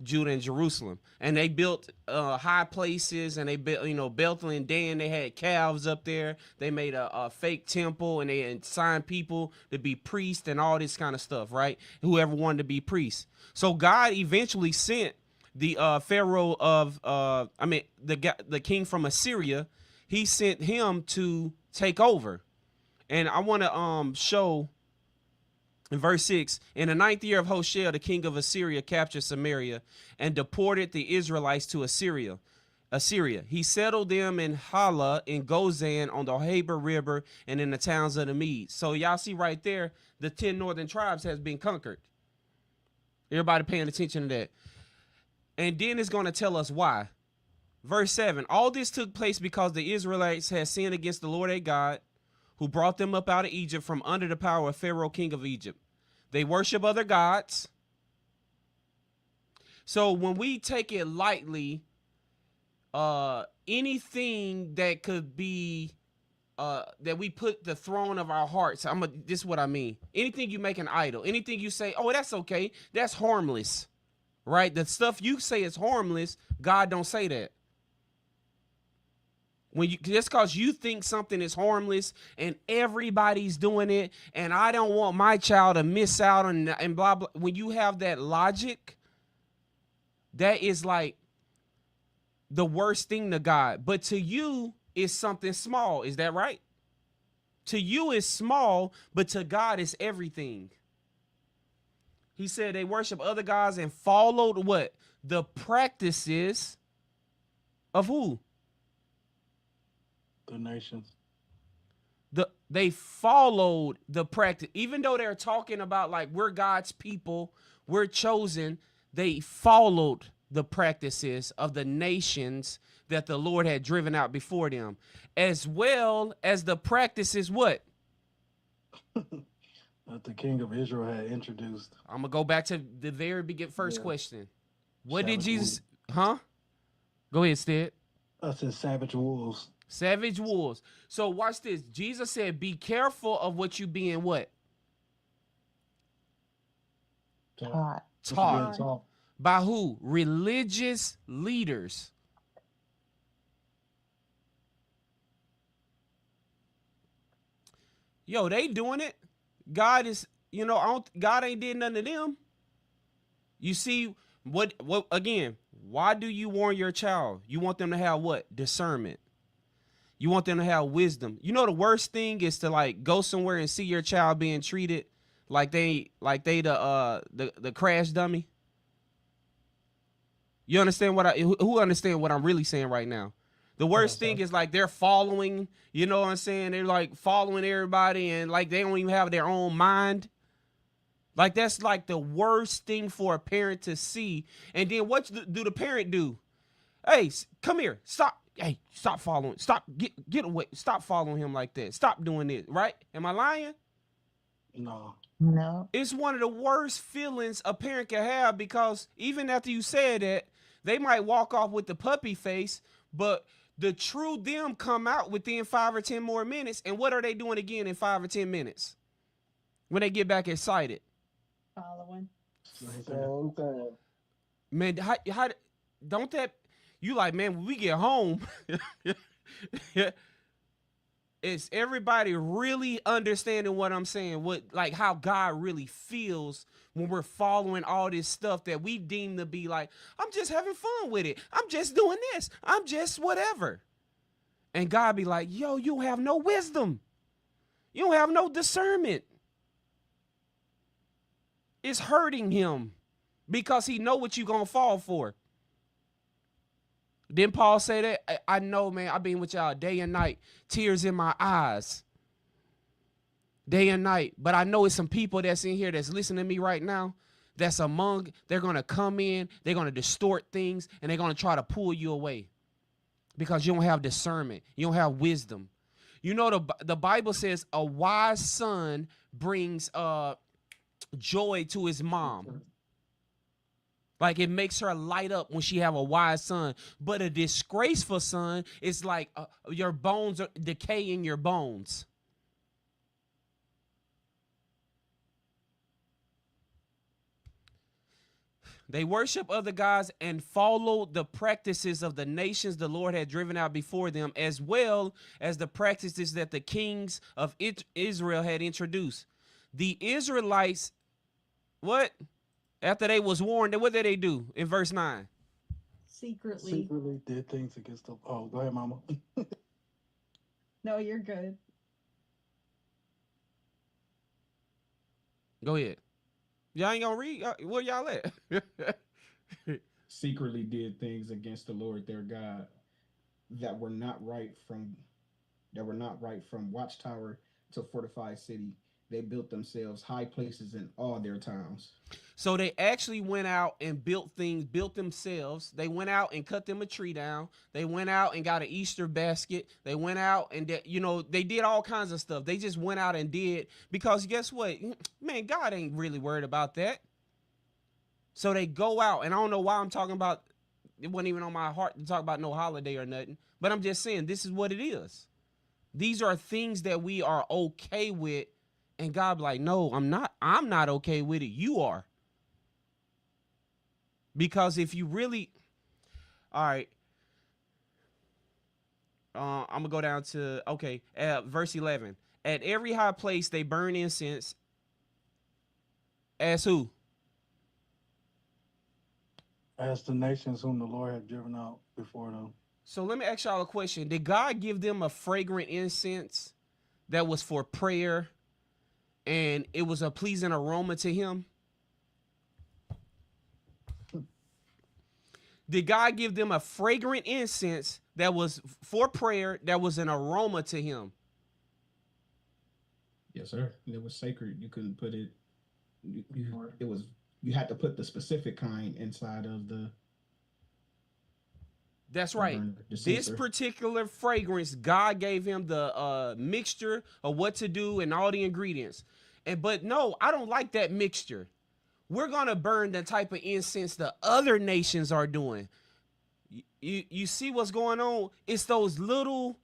Judah and Jerusalem, and they built high places, and they built, Bethel and Dan. They had calves up there. They made a fake temple, and they assigned people to be priests and all this kind of stuff, right? Whoever wanted to be priests. So God eventually sent the Pharaoh of, the king from Assyria. He sent him to take over, and I want to show. In verse 6, in the 9th year of Hoshea, the king of Assyria captured Samaria and deported the Israelites to Assyria. He settled them in Hala, in Gozan, on the Haber River, and in the towns of the Medes. So y'all see right there, the 10 northern tribes has been conquered. Everybody paying attention to that. And then it's going to tell us why. Verse 7, all this took place because the Israelites had sinned against the Lord their God, who brought them up out of Egypt from under the power of Pharaoh, king of Egypt. They worship other gods. So when we take it lightly, anything that could be that we put the throne of our hearts, this is what I mean. Anything you make an idol, anything you say, oh, that's okay, that's harmless, right? The stuff you say is harmless, God don't say that. When you, just because you think something is harmless and everybody's doing it, and I don't want my child to miss out on and blah blah. When you have that logic, that is like the worst thing to God. But to you, it's something small. Is that right? To you, it's small, but to God, it's everything. He said they worship other gods and followed what? The practices of who? The nations. They followed the practice, even though they're talking about like we're God's people, we're chosen. They followed the practices of the nations that the Lord had driven out before them, as well as the practices what? That the king of Israel had introduced. I'm gonna go back to the very first question. What did Jesus? Wolves. Go ahead, Stead. I said savage wolves. Savage wolves. So watch this. Jesus said, be careful of what you being what? Taught. By who? Religious leaders. Yo, they doing it. God is, God ain't did nothing to them. You see, what again, why do you warn your child? You want them to have what? Discernment. You want them to have wisdom. You know the worst thing is to like go somewhere and see your child being treated like they the crash dummy. You understand who understand what I'm really saying right now? The worst thing is like they're following, you know what I'm saying? They're like following everybody and like they don't even have their own mind. Like that's like the worst thing for a parent to see. And then what do the parent do? Hey, come here. Stop. Hey, stop following. Stop. Get away. Stop following him like that. Stop doing it. Right? Am I lying? No. It's one of the worst feelings a parent can have because even after you said that, they might walk off with the puppy face, but the true them come out within 5 or 10 more minutes. And what are they doing again in 5 or 10 minutes? When they get back excited. Following. Same thing. Man, how don't that you like, man, when we get home, is everybody really understanding what I'm saying? What like how God really feels when we're following all this stuff that we deem to be like, I'm just having fun with it. I'm just doing this. I'm just whatever. And God be like, yo, you don't have no wisdom. You don't have no discernment. It's hurting him because he know what you gonna fall for. Didn't Paul say that? I know, man. I've been with y'all day and night, tears in my eyes, day and night. But I know it's some people that's in here that's listening to me right now. That's they're gonna come in, they're gonna distort things, and they're gonna try to pull you away because you don't have discernment, you don't have wisdom. You know the Bible says a wise son brings joy to his mom. Like it makes her light up when she have a wise son. But a disgraceful son is like your bones are decaying your bones. They worship other gods and follow the practices of the nations the Lord had driven out before them, as well as the practices that the kings of Israel had introduced. The Israelites, what? After they was warned, what did they do in verse 9? Secretly did things against the... Oh, go ahead, Mama. No, you're good. Go ahead. Y'all ain't gonna read? Where y'all at? Secretly did things against the Lord their God that were not right from watchtower to fortified city. they built themselves high places in all their towns. So they actually went out and built things, built themselves. They went out and cut them a tree down. They went out and got an Easter basket. They went out and, they did all kinds of stuff. They just went out and did, because guess what? Man, God ain't really worried about that. So they go out, and I don't know why I'm talking about, it wasn't even on my heart to talk about no holiday or nothing, but I'm just saying this is what it is. These are things that we are okay with, and God be like, no, I'm not okay with it. You are. Because if you really, all right, I'm gonna go down to, verse 11. At every high place they burn incense. As who? As the nations whom the Lord had driven out before them. So let me ask y'all a question. Did God give them a fragrant incense that was for prayer and it was a pleasing aroma to him? Did God give them a fragrant incense that was for prayer, that was an aroma to him? Yes, sir. It was sacred. You couldn't put it. You had to put the specific kind inside of the. That's right. This particular fragrance, God gave him the mixture of what to do and all the ingredients. But no, I don't like that mixture. We're going to burn the type of incense the other nations are doing. You see what's going on? It's those little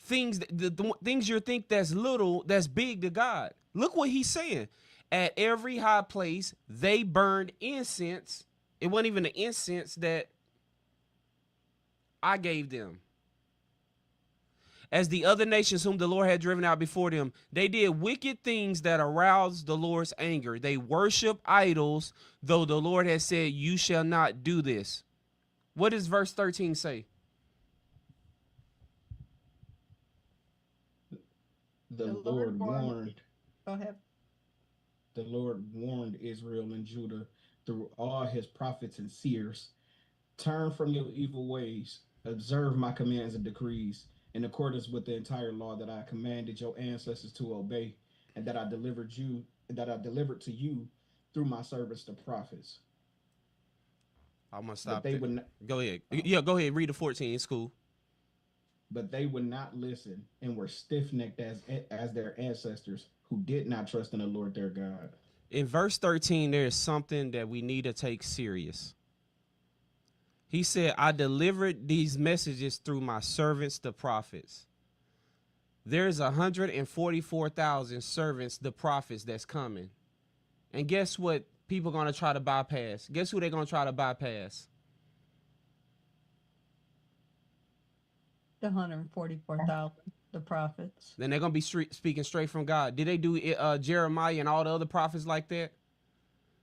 things, the things you think that's little, that's big to God. Look what he's saying. At every high place, they burned incense. It wasn't even the incense that I gave them. As the other nations whom the Lord had driven out before them, they did wicked things that aroused the Lord's anger. They worship idols, though the Lord has said, you shall not do this. What does verse 13 say? The Lord warned. Go ahead. The Lord warned Israel and Judah through all his prophets and seers. Turn from your evil ways. Observe my commands and decrees in accordance with the entire law that I commanded your ancestors to obey, and that I delivered to you through my servants, the prophets. I'm gonna stop. Go ahead. Yeah, go ahead. Read the 14. It's cool. But they would not listen and were stiff-necked as their ancestors, who did not trust in the Lord their God. In verse 13, there is something that we need to take serious. He said, I delivered these messages through my servants, the prophets. There's 144,000 servants, the prophets, that's coming. And guess what people are going to try to bypass? Guess who they're going to try to bypass? The 144,000, the prophets. Then they're going to be speaking straight from God. Did they do Jeremiah and all the other prophets like that?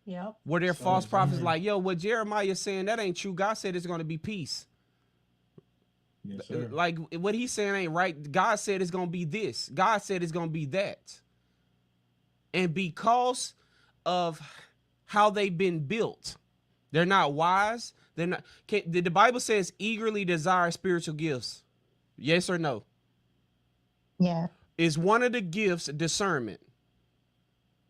Yep. Were there false prophets like, yo, what Jeremiah is saying, that ain't true. God said it's going to be peace. Yes, sir. Like, what he's saying ain't right. God said it's going to be this. God said it's going to be that. And because of how they've been built, they're not wise. They're not. The Bible says eagerly desire spiritual gifts. Yes or no? Yeah. Is one of the gifts discernment?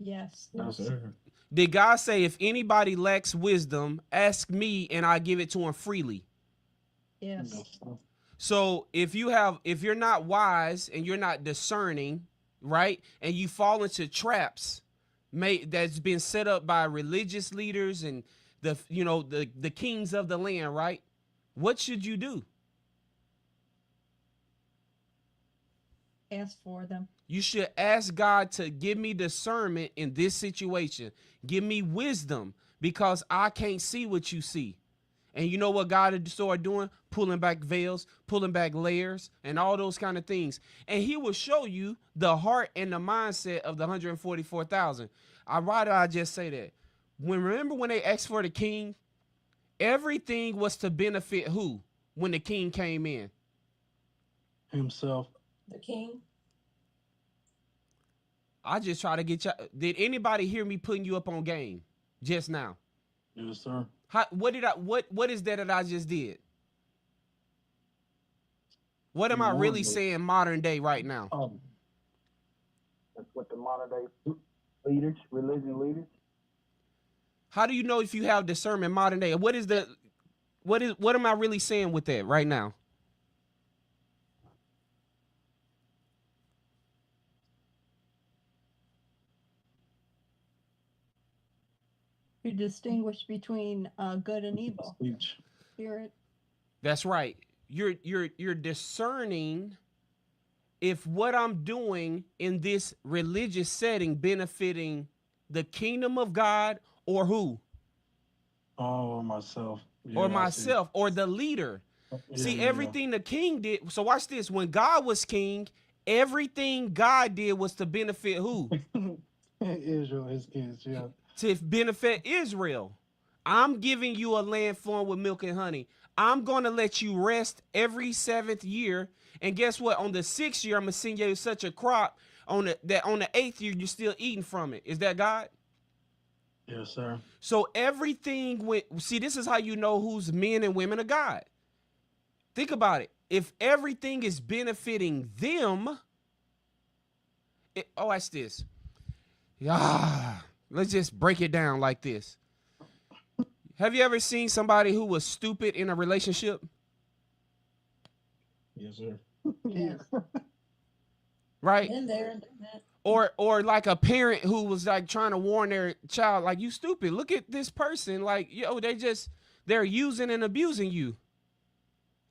Yes. Yes, sir. Did God say, if anybody lacks wisdom, ask me and I give it to him freely? Yes. So if you're not wise and you're not discerning, right, and you fall into traps that's been set up by religious leaders and the kings of the land, right? What should you do? Ask for them. You should ask God to give me discernment in this situation. Give me wisdom, because I can't see what you see. And you know what God started doing? Pulling back veils, pulling back layers, and all those kind of things. And he will show you the heart and the mindset of the 144,000. Why did I just say that? Remember when they asked for the king? Everything was to benefit who when the king came in? Himself. The king. I just try to get you. Did anybody hear me putting you up on game just now? Yes, sir. What is that I just did? What am I really saying modern day right now? That's what the modern day leaders, religion leaders. How do you know if you have discernment modern day? What am I really saying with that right now? You distinguish between good and evil. Spirit. That's right. You're discerning if what I'm doing in this religious setting benefiting the kingdom of God or who? Oh, myself. Or myself or the leader. See, everything the king did. So watch this. When God was king, everything God did was to benefit who? Israel, his kids, yeah. To benefit Israel. I'm giving you a land flowing with milk and honey. I'm going to let you rest every 7th year. And guess what? On the 6th year, I'm going to send you such a crop that on the 8th year, you're still eating from it. Is that God? Yes, sir. So everything see, this is how you know who's men and women of God. Think about it. If everything is benefiting them, watch this. Let's just break it down like this. Have you ever seen somebody who was stupid in a relationship? Yes, sir. Yes. Right? In there and that. Or like a parent who was like trying to warn their child, like, you stupid. Look at this person. Like, they're using and abusing you.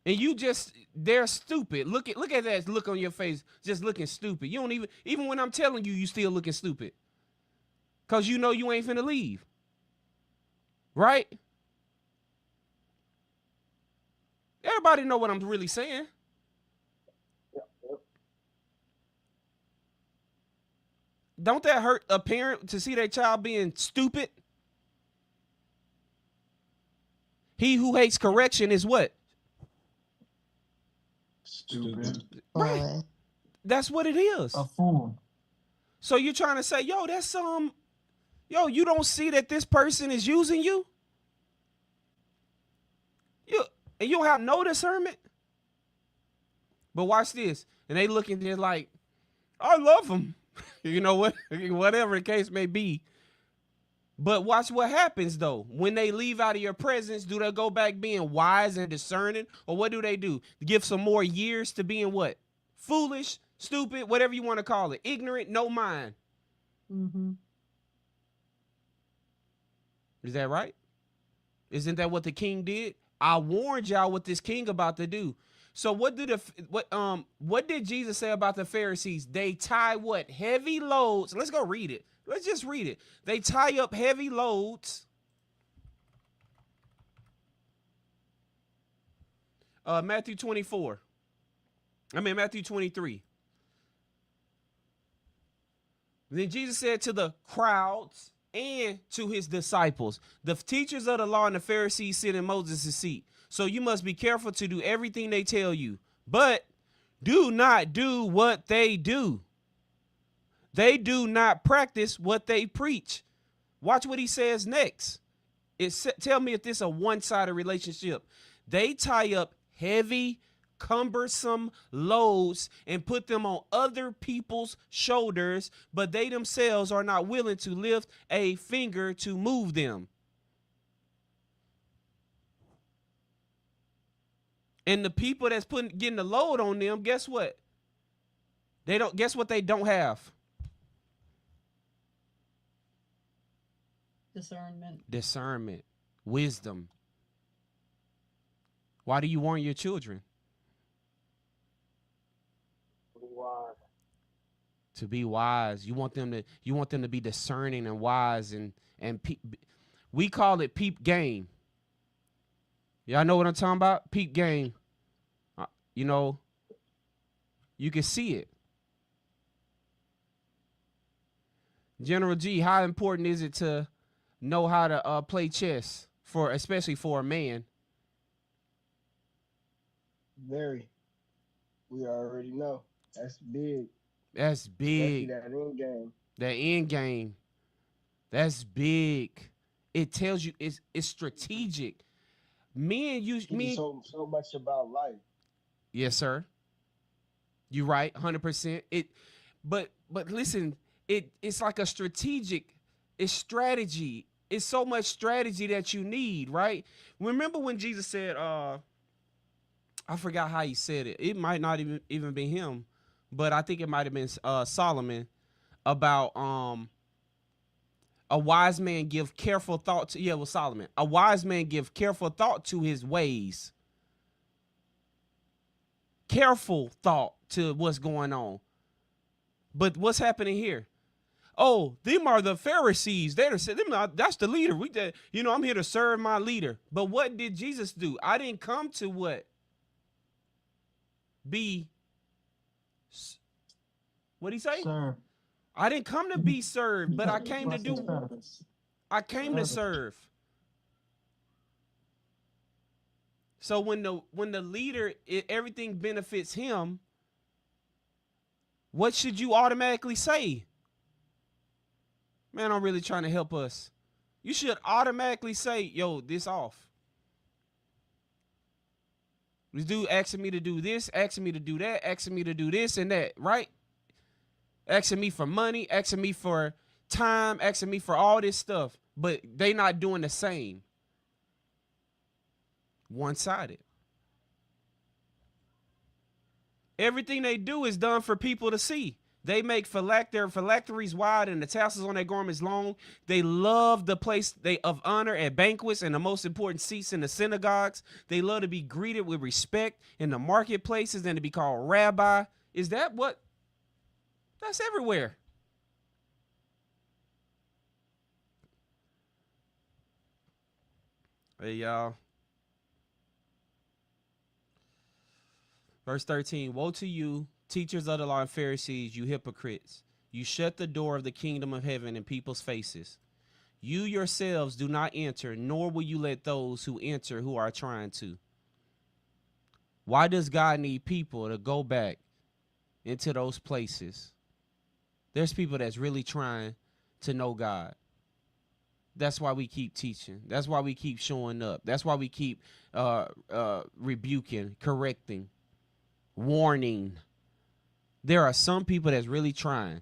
And they're stupid. Look at that look on your face, just looking stupid. You don't even when I'm telling you, you still looking stupid. Cause you know you ain't finna leave. Right? Everybody know what I'm really saying. Yep. Don't that hurt a parent to see their child being stupid? He who hates correction is what? Stupid. Right. That's what it is. A fool. So you're trying to say, you don't see that this person is using you? And you don't have no discernment? But watch this. And they looking there like, I love them. You know what? Whatever the case may be. But watch what happens, though. When they leave out of your presence, do they go back being wise and discerning? Or what do? Give some more years to being what? Foolish, stupid, whatever you want to call it. Ignorant, no mind. Mm-hmm. Is that right? Isn't that what the king did? I warned y'all what this king about to do. So what did Jesus say about the Pharisees? They tie what? Heavy loads. Let's go read it. Let's just read it. They tie up heavy loads. Matthew 23. Then Jesus said to the crowds and to his disciples, the teachers of the law and the Pharisees sit in Moses' seat. So you must be careful to do everything they tell you, but do not do what they do. They do not practice what they preach. Watch what he says next. Tell me if this is a one-sided relationship. They tie up heavy, cumbersome loads and put them on other people's shoulders, but they themselves are not willing to lift a finger to move them. And the people that's getting the load on them, guess what? Guess what they don't have? Discernment. Wisdom. Why do you warn your children? To be wise. You want them to be discerning and wise and we call it peep game. Y'all know what I'm talking about? Peep game. You can see it. General G, how important is it to know how to play chess especially for a man? Very. We already know. That's big. That's big. Especially that end game. That end game. That's big. It tells you it's strategic. So much about life. Yes, sir. You're right, 100%. But listen, it's like a strategic, it's strategy. It's so much strategy that you need, right? Remember when Jesus said, I forgot how he said it. It might not even be him, but I think it might have been Solomon, about a wise man give careful thought to, yeah, it was Solomon. A wise man give careful thought to his ways. Careful thought to what's going on. But what's happening here? Oh, them are the Pharisees. That's the leader. I'm here to serve my leader. But what did Jesus do? I didn't come to what? What'd he say? Serve. I didn't come to be served, but I came to do. I came to serve. So when the leader, everything benefits him, what should you automatically say? Man, I'm really trying to help us. You should automatically say, yo, this off. This dude asking me to do this, asking me to do that, asking me to do this and that, right? Asking me for money, asking me for time, asking me for all this stuff. But they not doing the same. One-sided. Everything they do is done for people to see. They make their phylacteries wide and the tassels on their garments long. They love the place of honor at banquets and the most important seats in the synagogues. They love to be greeted with respect in the marketplaces and to be called rabbi. Is that what? That's everywhere. Hey, y'all. Verse 13, woe to you, teachers of the law and Pharisees, you hypocrites. You shut the door of the kingdom of heaven in people's faces. You yourselves do not enter, nor will you let those who enter who are trying to. Why does God need people to go back into those places? There's people that's really trying to know God. That's why we keep teaching. That's why we keep showing up. That's why we keep rebuking, correcting, warning. There are some people that's really trying.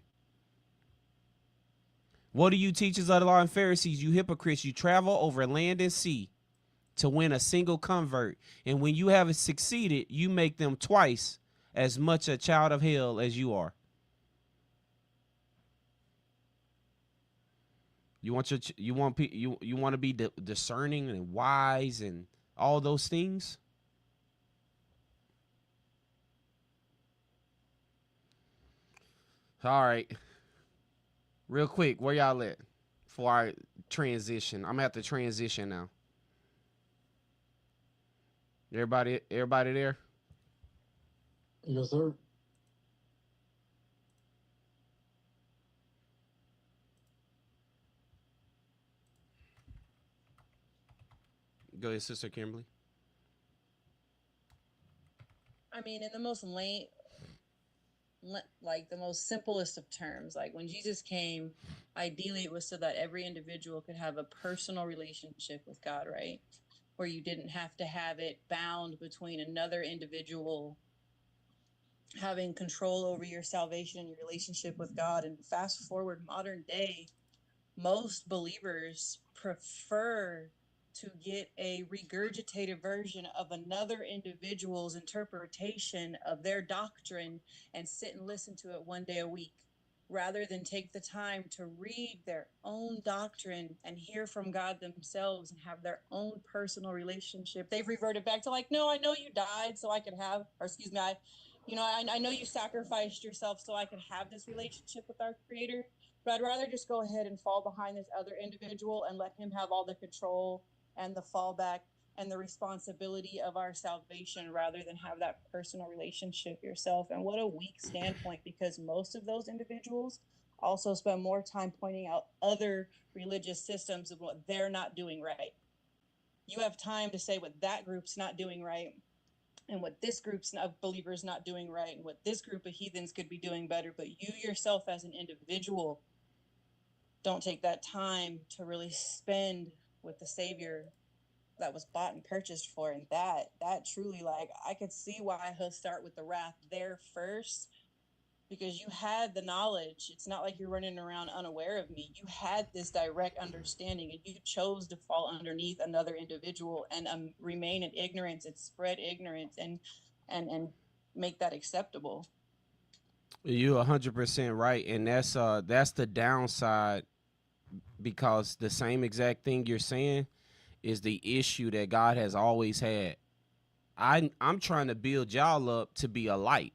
What do you teachers of the law and Pharisees, you hypocrites? You travel over land and sea to win a single convert. And when you have succeeded, you make them twice as much a child of hell as you are. You want to be discerning and wise and all those things? All right. Real quick, where y'all at before I transition? I'm gonna have to transition now. Everybody there? Yes, sir. Go ahead, Sister Kimberly. I mean, in the most the most simplest of terms, like when Jesus came, ideally it was so that every individual could have a personal relationship with God, right? Where you didn't have to have it bound between another individual having control over your salvation and your relationship with God. And fast forward modern day, most believers prefer to get a regurgitated version of another individual's interpretation of their doctrine and sit and listen to it one day a week, rather than take the time to read their own doctrine and hear from God themselves and have their own personal relationship. They've reverted back to like, no, I know you died so I could have, or excuse me, I know you sacrificed yourself so I could have this relationship with our Creator, but I'd rather just go ahead and fall behind this other individual and let him have all the control and the fallback and the responsibility of our salvation rather than have that personal relationship yourself. And what a weak standpoint, because most of those individuals also spend more time pointing out other religious systems of what they're not doing right. You have time to say what that group's not doing right and what this group's of believers not doing right and what this group of heathens could be doing better, but you yourself as an individual don't take that time to really spend with the Savior that was bought and purchased for. And that truly, like, I could see why he'll start with the wrath there first, because you had the knowledge. It's not like you're running around unaware of me. You had this direct understanding, and you chose to fall underneath another individual and remain in ignorance and spread ignorance and make that acceptable. You're 100% right, and that's the downside, because the same exact thing you're saying is the issue that God has always had. I'm trying to build y'all up to be a light.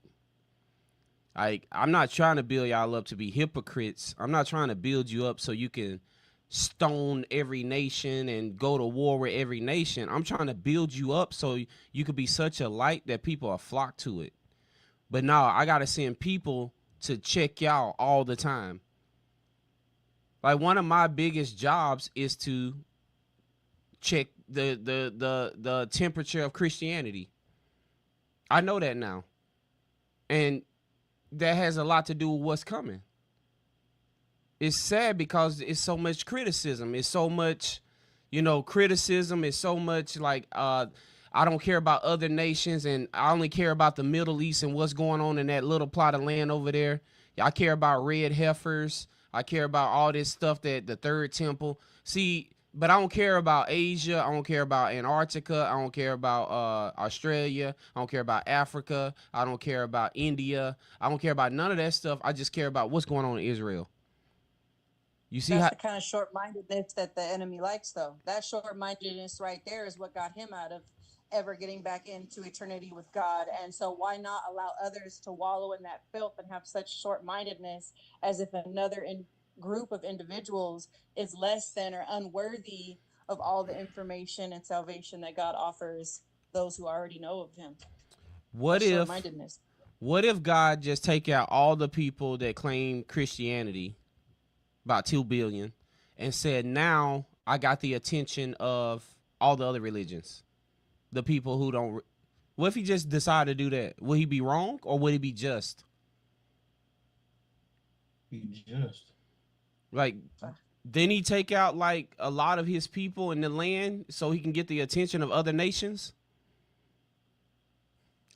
I'm not trying to build y'all up to be hypocrites. I'm not trying to build you up so you can stone every nation and go to war with every nation. I'm trying to build you up so you could be such a light that people are flock to it. But now I gotta send people to check y'all all the time. Like, one of my biggest jobs is to check the temperature of Christianity. I know that now. And that has a lot to do with what's coming. It's sad because it's so much criticism. It's so much, criticism. It's so much like, I don't care about other nations, and I only care about the Middle East and what's going on in that little plot of land over there. I care about red heifers. I care about all this stuff, that the third temple. See, but I don't care about Asia. I don't care about Antarctica. I don't care about Australia. I don't care about Africa. I don't care about India. I don't care about none of that stuff. I just care about what's going on in Israel. You see That's the kind of short-mindedness that the enemy likes, though. That short-mindedness right there is what got him out of ever getting back into eternity with God. And so why not allow others to wallow in that filth and have such short-mindedness, as if another group of individuals is less than or unworthy of all the information and salvation that God offers those who already know of him. What if God just take out all the people that claim Christianity, about 2 billion, and said, now I got the attention of all the other religions, the people who don't. What if he just decided to do that? Would he be wrong, or would he be just? Be just. Like, then he take out like a lot of his people in the land so he can get the attention of other nations?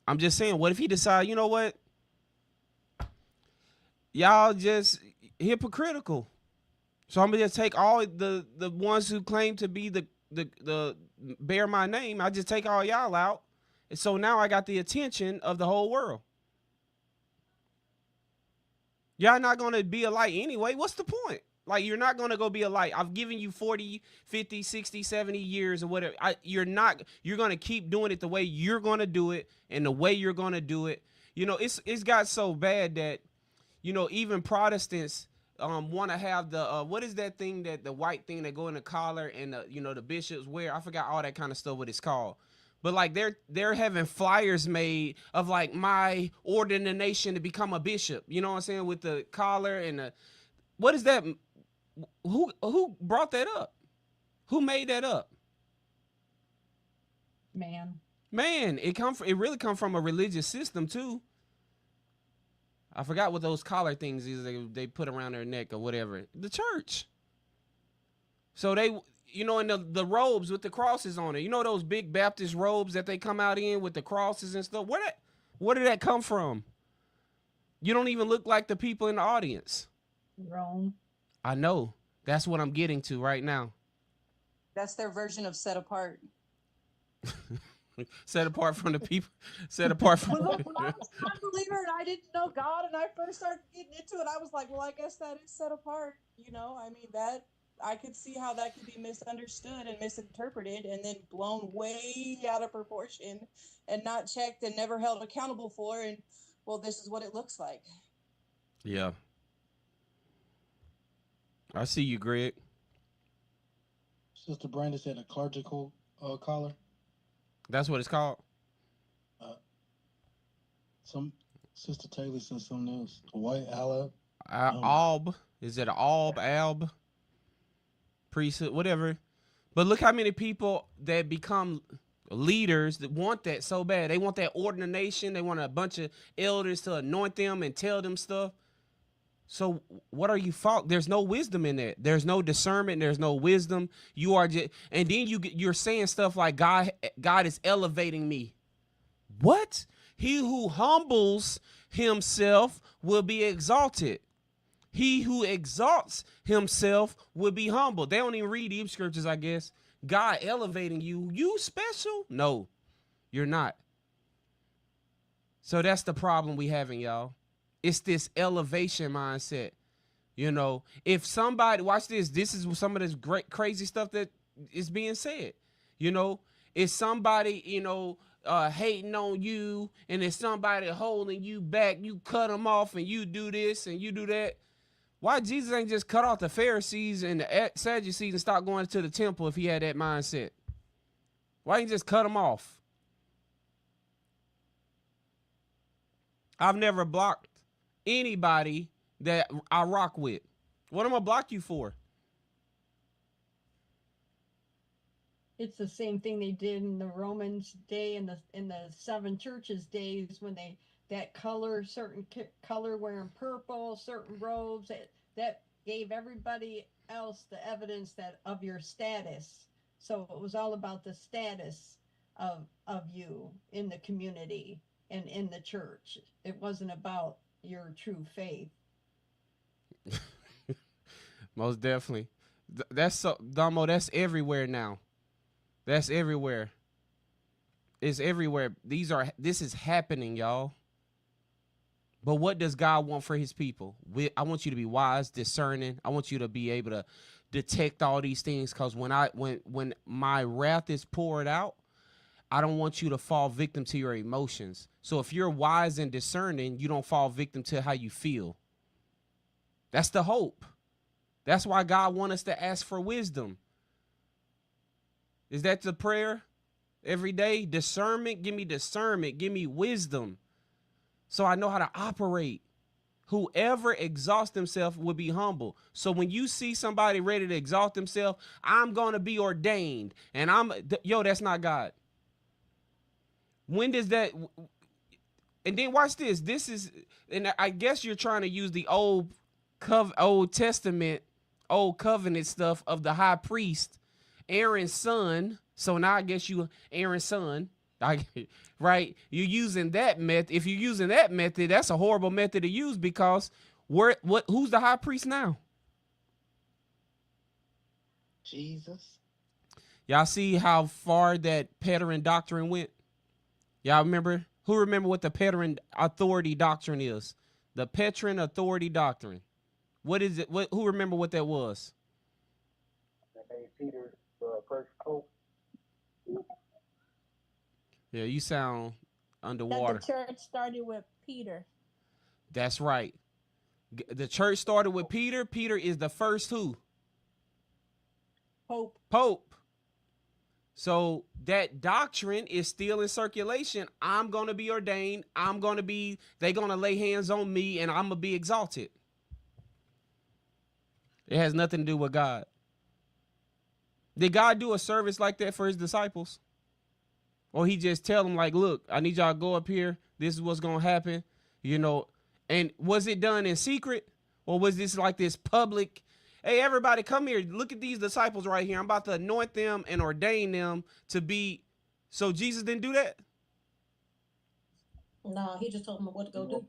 I'm just saying, what if he decide, you know what? Y'all just hypocritical. So I'm gonna just take all the ones who claim to be the bear my name. I just take all y'all out. And so now I got the attention of the whole world. Y'all not going to be a light anyway. What's the point? Like, you're not going to go be a light. I've given you 40, 50, 60, 70 years or whatever. You're going to keep doing it the way you're going to do it and the way you're going to do it. It's got so bad that, even Protestants want to have the, what is that thing, that the white thing that go in the collar and the bishops wear? I forgot all that kind of stuff, what it's called. But like they're having flyers made of like my ordination to become a bishop. You know what I'm saying? With the collar and the, what is that? Who brought that up? Who made that up? Man, it really come from a religious system too. I forgot what those collar things is they put around their neck or whatever. The church. So they, in the robes with the crosses on it. Those big Baptist robes that they come out in with the crosses and stuff. Where did that come from? You don't even look like the people in the audience. Rome. I know. That's what I'm getting to right now. That's their version of set apart. Set apart from the people. Set apart from. Well, look, when I was an unbeliever and I didn't know God, and I first started getting into it, I was like, well, I guess that is set apart. That I could see how that could be misunderstood and misinterpreted and then blown way out of proportion and not checked and never held accountable for. And well, this is what it looks like. Yeah. I see you, Greg. Sister Brenda said a clerical collar. That's what it's called. Some Sister Taylor said something else. A white alb. Alb. Is it an alb? Priesthood, whatever. But look how many people that become leaders that want that so bad. They want that ordination. They want a bunch of elders to anoint them and tell them stuff. So what are you fault? There's no wisdom in that. There's no discernment. There's no wisdom. You are just, and then you're saying stuff like God is elevating me. What? He who humbles himself will be exalted. He who exalts himself will be humbled. They don't even read the scriptures, I guess. God elevating you. You special? No, you're not. So that's the problem we having, y'all. It's this elevation mindset. You know, if somebody, watch this. This is some of this great crazy stuff that is being said. You know, if somebody, hating on you, and if somebody holding you back, you cut them off and you do this and you do that. Why Jesus ain't just cut off the Pharisees and the Sadducees and stop going to the temple if he had that mindset? Why ain't just cut them off? I've never blocked anybody that I rock with. What am I block you for? It's the same thing they did in the Romans day and in the seven churches days when they that color, certain color wearing purple, certain robes that gave everybody else the evidence that of your status. So it was all about the status of you in the community and in the church. It wasn't about your true faith. Most definitely. That's so, Damo, that's everywhere now. That's everywhere. It's everywhere. This is happening, y'all. But what does God want for his people? I want you to be wise, discerning. I want you to be able to detect all these things, because when my wrath is poured out, I don't want you to fall victim to your emotions. So if you're wise and discerning, you don't fall victim to how you feel. That's the hope. That's why God wants us to ask for wisdom. Is that the prayer every day? Discernment, give me discernment, give me wisdom, so I know how to operate. Whoever exalts himself will be humble. So when you see somebody ready to exalt themselves, I'm going to be ordained. And that's not God. When does that? And then watch this. This is, and I guess you're trying to use the Old Testament, Old Covenant stuff of the high priest, Aaron's son. So now I guess you Aaron's son. Right? You're using that method. If you're using that method, that's a horrible method to use, because who's the high priest now? Jesus. Y'all see how far that Peterin doctrine went? Y'all remember? Who remember what the Peterin authority doctrine is? The Peterin authority doctrine. What is it? Who remember what that was? That made Peter the first pope. Yeah, you sound underwater. That the church started with Peter. That's right. The church started with Peter. Peter is the first who? Pope. So that doctrine is still in circulation. I'm going to be ordained. They're going to lay hands on me and I'm going to be exalted. It has nothing to do with God. Did God do a service like that for his disciples? Or he just tell them, like, look, I need y'all to go up here. This is what's going to happen. And was it done in secret? Or was this like this public? Hey, everybody, come here. Look at these disciples right here. I'm about to anoint them and ordain them to be. So Jesus didn't do that? No, he just told them what to go do.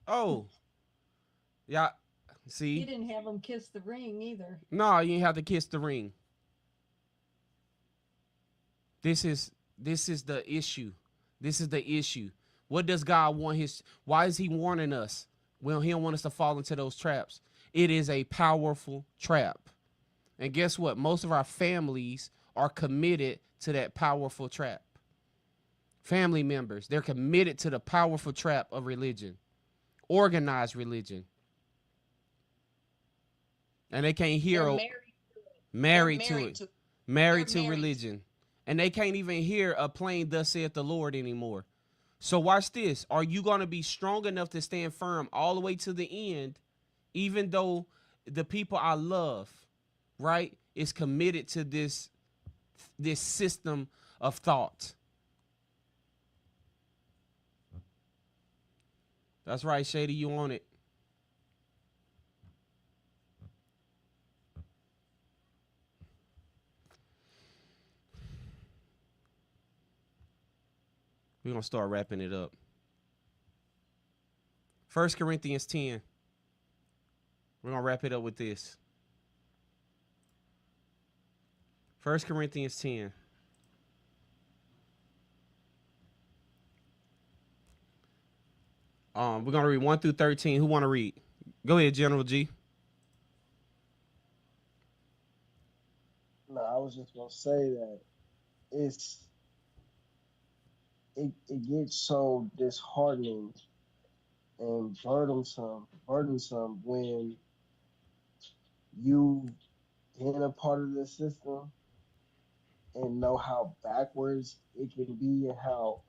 Oh. Yeah. See? He didn't have them kiss the ring either. No, you didn't have to kiss the ring. This is the issue. This is the issue. What does God want why is he warning us? Well, he don't want us to fall into those traps. It is a powerful trap. And guess what? Most of our families are committed to that powerful trap. Family members, they're committed to the powerful trap of religion, organized religion. And they can't hear married to religion. And they can't even hear a plain thus saith the Lord anymore. So watch this. Are you going to be strong enough to stand firm all the way to the end, even though the people I love, right, is committed to this system of thought? That's right, Shady, you on it. We're going to start wrapping it up. 1 Corinthians 10. We're going to wrap it up with this. 1 Corinthians 10. We're going to read 1 through 13. Who want to read? Go ahead, General G. No, I was just going to say that it gets so disheartening and burdensome when you've been a part of the system and know how backwards it can be and how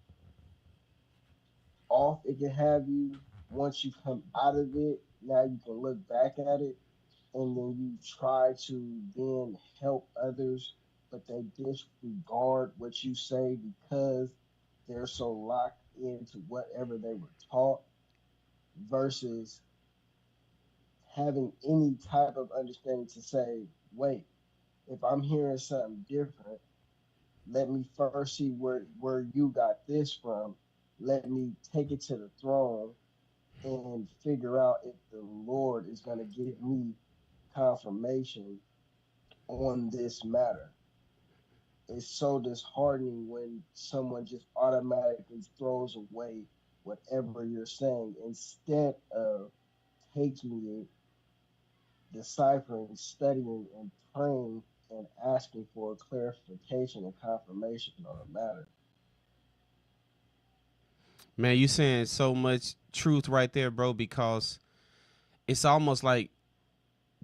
off it can have you. Once you come out of it, now you can look back at it, and then you try to then help others, but they disregard what you say because they're so locked into whatever they were taught, versus having any type of understanding to say, wait, if I'm hearing something different, let me first see where you got this from. Let me take it to the throne and figure out if the Lord is going to give me confirmation on this matter. It's so disheartening when someone just automatically throws away whatever you're saying instead of taking it, deciphering, studying, and praying and asking for clarification and confirmation on the matter. Man, you saying so much truth right there, bro, because it's almost like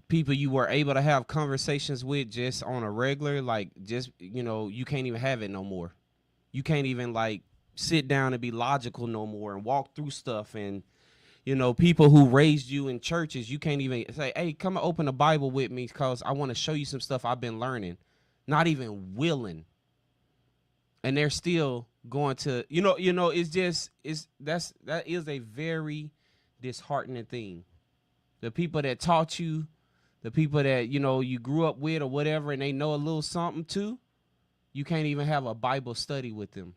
people you were able to have conversations with just on a regular, like just, you know, you can't even have it no more. You can't even like sit down and be logical no more and walk through stuff. And, you know, people who raised you in churches, you can't even say, hey, come and open the Bible with me because I want to show you some stuff I've been learning. Not even willing. And they're still going to, it's just, that is a very disheartening thing. The people that taught you, the people that, you grew up with or whatever, and they know a little something too, you can't even have a Bible study with them.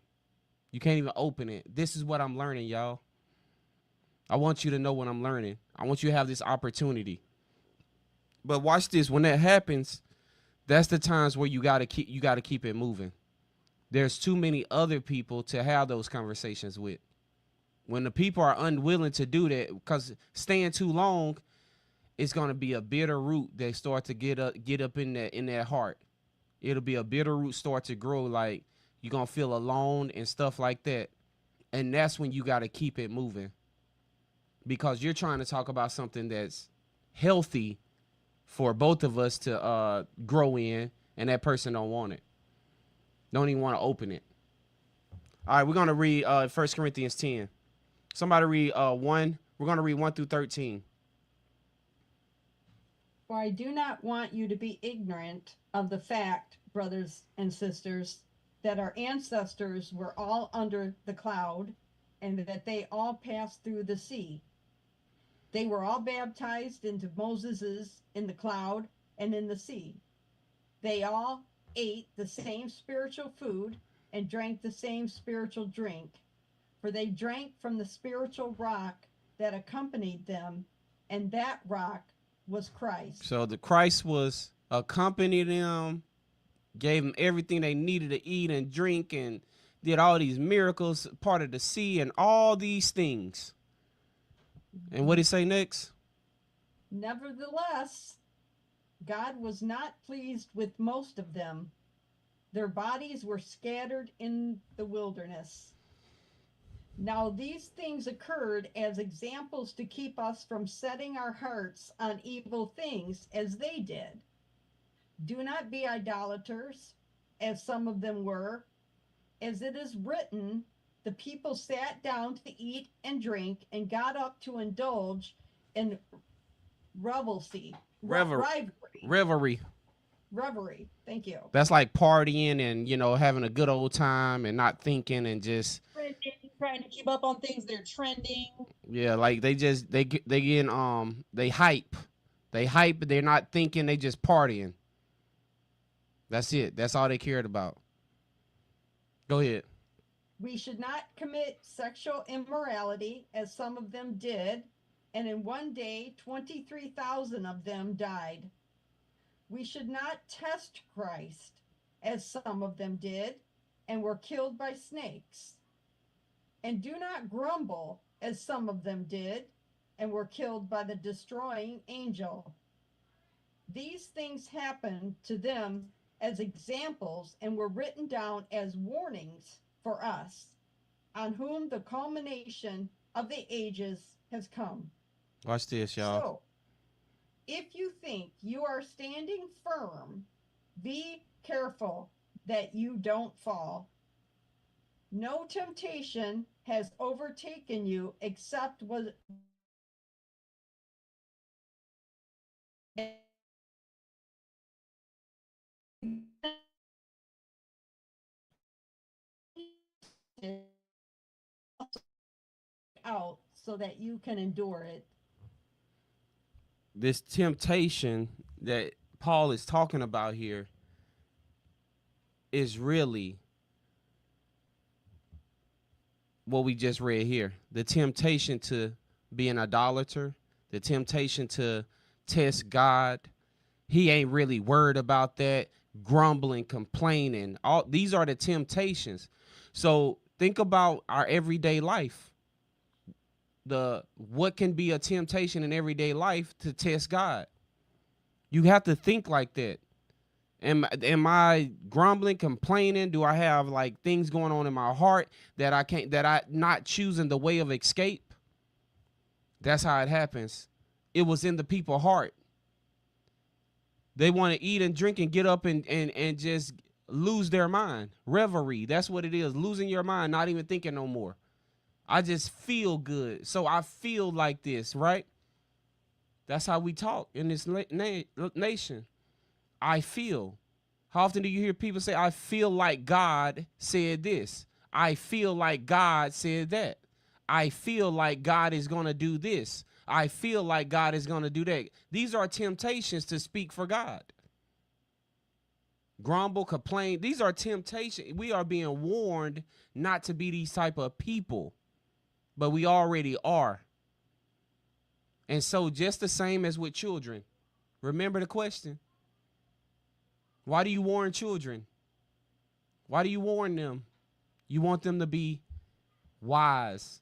You can't even open it. This is what I'm learning, y'all. I want you to know what I'm learning. I want you to have this opportunity. But watch this. When that happens, that's the times where you gotta keep it moving. There's too many other people to have those conversations with. When the people are unwilling to do that, because staying too long, it's gonna be a bitter root that start to get up in that heart. It'll be a bitter root start to grow, like you're gonna feel alone and stuff like that. And that's when you gotta keep it moving. Because you're trying to talk about something that's healthy for both of us to grow in, and that person don't want it. Don't even want to open it. All right, we're going to read 1 Corinthians 10. Somebody read 1. We're going to read 1 through 13. For I do not want you to be ignorant of the fact, brothers and sisters, that our ancestors were all under the cloud, and that they all passed through the sea. They were all baptized into Moses's in the cloud and in the sea. They all ate the same spiritual food and drank the same spiritual drink, for they drank from the spiritual rock that accompanied them, and that rock was Christ. So the Christ was accompanied them, gave them everything they needed to eat and drink, and did all these miracles, part of the sea, and all these things. And what did he say next? Nevertheless, God was not pleased with most of them. Their bodies were scattered in the wilderness. Now these things occurred as examples to keep us from setting our hearts on evil things as they did. Do not be idolaters, as some of them were. As it is written, the people sat down to eat and drink and got up to indulge in revelry. Thank you. That's like partying and, having a good old time and not thinking and just trying to keep up on things. They're trending. Yeah, like they hype. They hype, but they're not thinking, they just partying. That's it. That's all they cared about. Go ahead. We should not commit sexual immorality, as some of them did, and in one day 23,000 of them died. We should not test Christ, as some of them did, and were killed by snakes. And do not grumble, as some of them did, and were killed by the destroying angel. These things happened to them as examples and were written down as warnings for us, on whom the culmination of the ages has come. Watch this, y'all. So, if you think you are standing firm, be careful that you don't fall. No temptation has overtaken you except what out so that you can endure it. This temptation that Paul is talking about here is really what we just read here. The temptation to be an idolater, the temptation to test God. He ain't really worried about that. Grumbling, complaining. All these are the temptations. So think about our everyday life. What can be a temptation in everyday life to test God? You have to think like that. Am I grumbling, complaining? Do I have like things going on in my heart that I not choosing the way of escape? That's how it happens. It was in the people's heart. They want to eat and drink and get up and just lose their mind. Reverie. That's what it is. Losing your mind, not even thinking no more. I just feel good. So I feel like this, right? That's how we talk in this nation. I feel. How often do you hear people say, I feel like God said this? I feel like God said that. I feel like God is going to do this. I feel like God is going to do that. These are temptations to speak for God. Grumble, complain. These are temptations. We are being warned not to be these type of people, but we already are. And so just the same as with children, remember the question. Why do you warn children? Why do you warn them? You want them to be wise,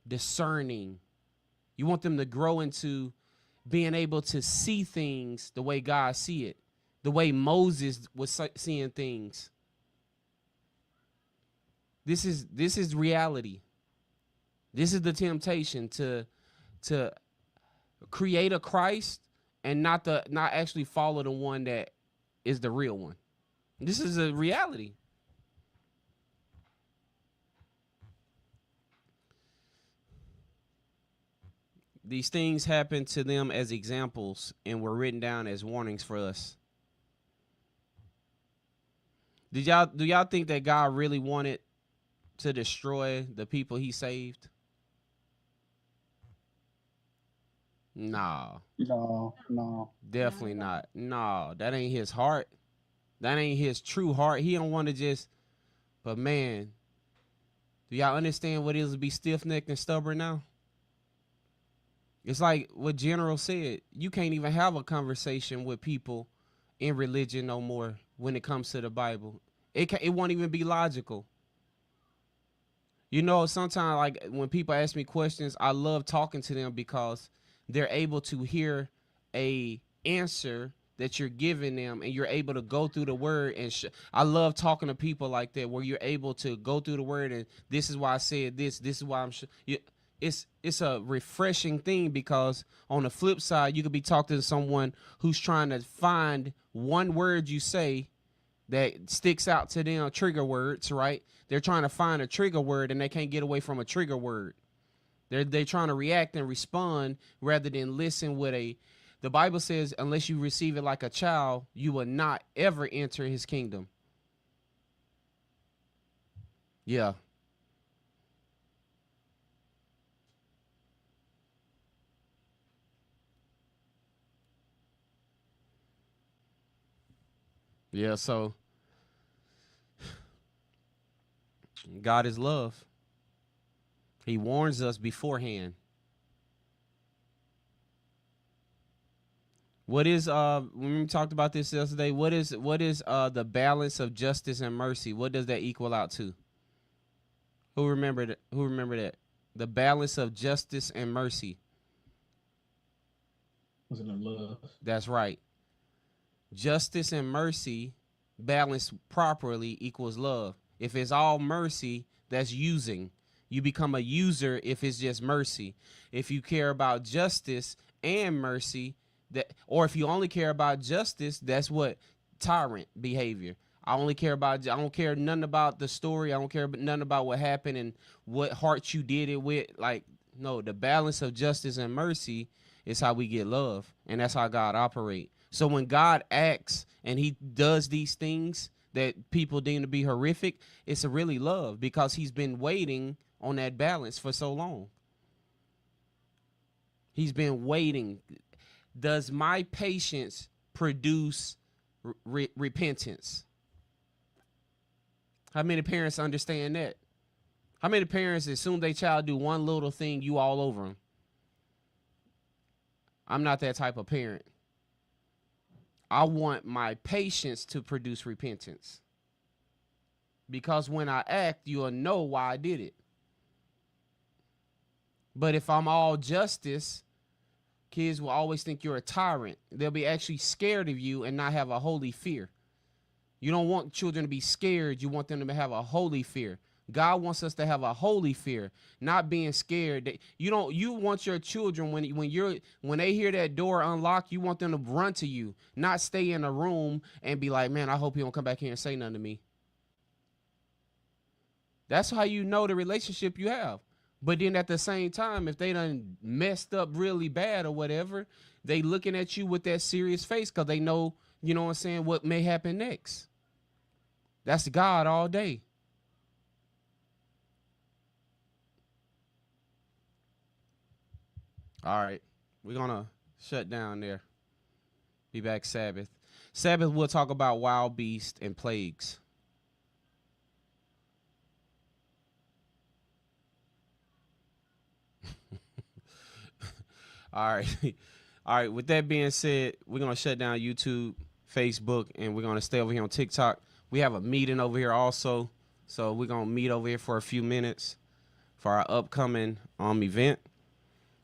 discerning. You want them to grow into being able to see things the way God see it, the way Moses was seeing things. This is reality. This is the temptation to create a Christ and not actually follow the one that is the real one. This is a reality. These things happen to them as examples and were written down as warnings for us. Do y'all think that God really wanted to destroy the people he saved? No. No. Definitely not. No, that ain't his heart. That ain't his true heart. He don't want to just, but man, do y'all understand what it is to be stiff-necked and stubborn now? It's like what General said. You can't even have a conversation with people in religion no more when it comes to the Bible. It won't even be logical. You know, sometimes like when people ask me questions, I love talking to them because they're able to hear a answer that you're giving them, and you're able to go through the word. And I love talking to people like that, where you're able to go through the word and this is why I said this. This is why I'm sure. It's a refreshing thing, because on the flip side, you could be talking to someone who's trying to find one word you say that sticks out to them, trigger words, right? They're trying to find a trigger word and they can't get away from a trigger word. They're trying to react and respond rather than listen with the Bible says, unless you receive it like a child, you will not ever enter his kingdom. Yeah. Yeah, so God is love. He warns us beforehand. What is when we talked about this yesterday, what is the balance of justice and mercy? What does that equal out to? Who remembered it? Who remembered that? The balance of justice and mercy. Was it love? That's right. Justice and mercy balanced properly equals love. If it's all mercy, that's using. You become a user if it's just mercy. If you care about justice and mercy, that, or if you only care about justice, that's what tyrant behavior. I don't care nothing about the story. I don't care nothing about what happened and what heart you did it with. Like, no, the balance of justice and mercy is how we get love. And that's how God operates. So when God acts and he does these things that people deem to be horrific, it's a really love because he's been waiting on that balance for so long. He's been waiting. Does my patience produce repentance? How many parents understand that? How many parents, as soon as their child do one little thing, you all over them? I'm not that type of parent. I want my patience to produce repentance. Because when I act, you'll know why I did it. But if I'm all justice, kids will always think you're a tyrant. They'll be actually scared of you and not have a holy fear. You don't want children to be scared. You want them to have a holy fear. God wants us to have a holy fear, not being scared. You want your children when they hear that door unlock, you want them to run to you, not stay in a room and be like, man, I hope he don't come back here and say nothing to me. That's how you know the relationship you have. But then at the same time, if they done messed up really bad or whatever, they looking at you with that serious face because they know, you know what I'm saying, what may happen next. That's God all day. All right, we're going to shut down there. Be back Sabbath. Sabbath, we'll talk about wild beasts and plagues. All right. All right. With that being said, we're going to shut down YouTube, Facebook, and we're going to stay over here on TikTok. We have a meeting over here also. So we're going to meet over here for a few minutes for our upcoming event.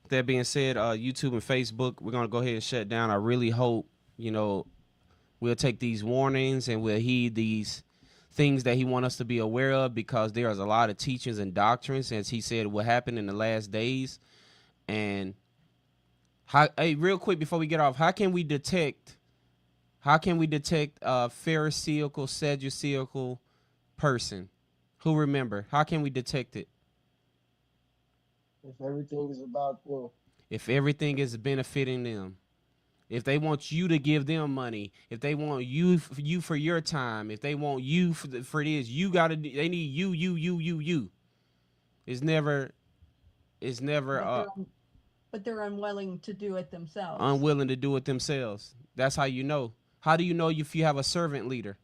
That being said, YouTube and Facebook, we're going to go ahead and shut down. I really hope, we'll take these warnings and we'll heed these things that he wants us to be aware of, because there's a lot of teachings and doctrines, as he said, will happen in the last days. And real quick before we get off, how can we detect a Pharisaical, Sadduceical person? Who remember? How can we detect it? If everything is about them. If everything is benefiting them. If they want you to give them money, if they want you for your time, if they want you for this, they need you. It's never but they're unwilling to do it themselves. Unwilling to do it themselves. That's how you know. How do you know if you have a servant leader?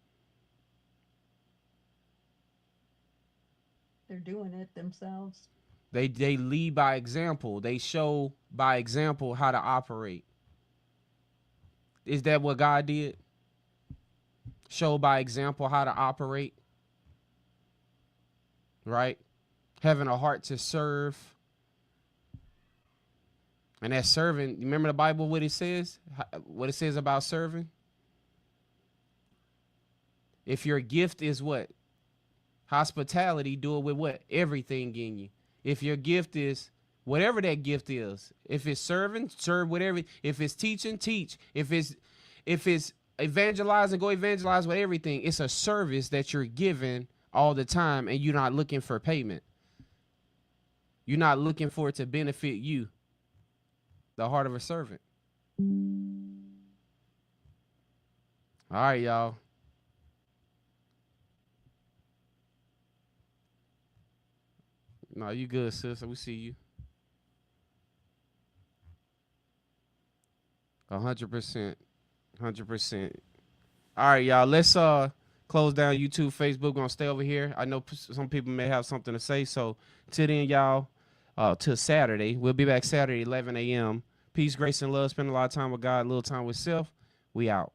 They're doing it themselves. They lead by example. They show by example how to operate. Is that what God did? Show by example how to operate. Right? Having a heart to serve. And that serving, remember the Bible, what it says? What it says about serving? If your gift is what? Hospitality, do it with what? Everything in you. If your gift is whatever that gift is, if it's serving, serve whatever. If it's teaching, teach. If it's evangelizing, go evangelize with everything. It's a service that you're giving all the time, and you're not looking for payment. You're not looking for it to benefit you. The heart of a servant. All right, y'all. No, you good, sis. We see you. 100%. 100%. All right, y'all. Let's close down YouTube, Facebook. We're gonna stay over here. I know some people may have something to say. So till then, y'all, till Saturday. We'll be back Saturday, 11 a.m. Peace, grace, and love. Spend a lot of time with God, a little time with self. We out.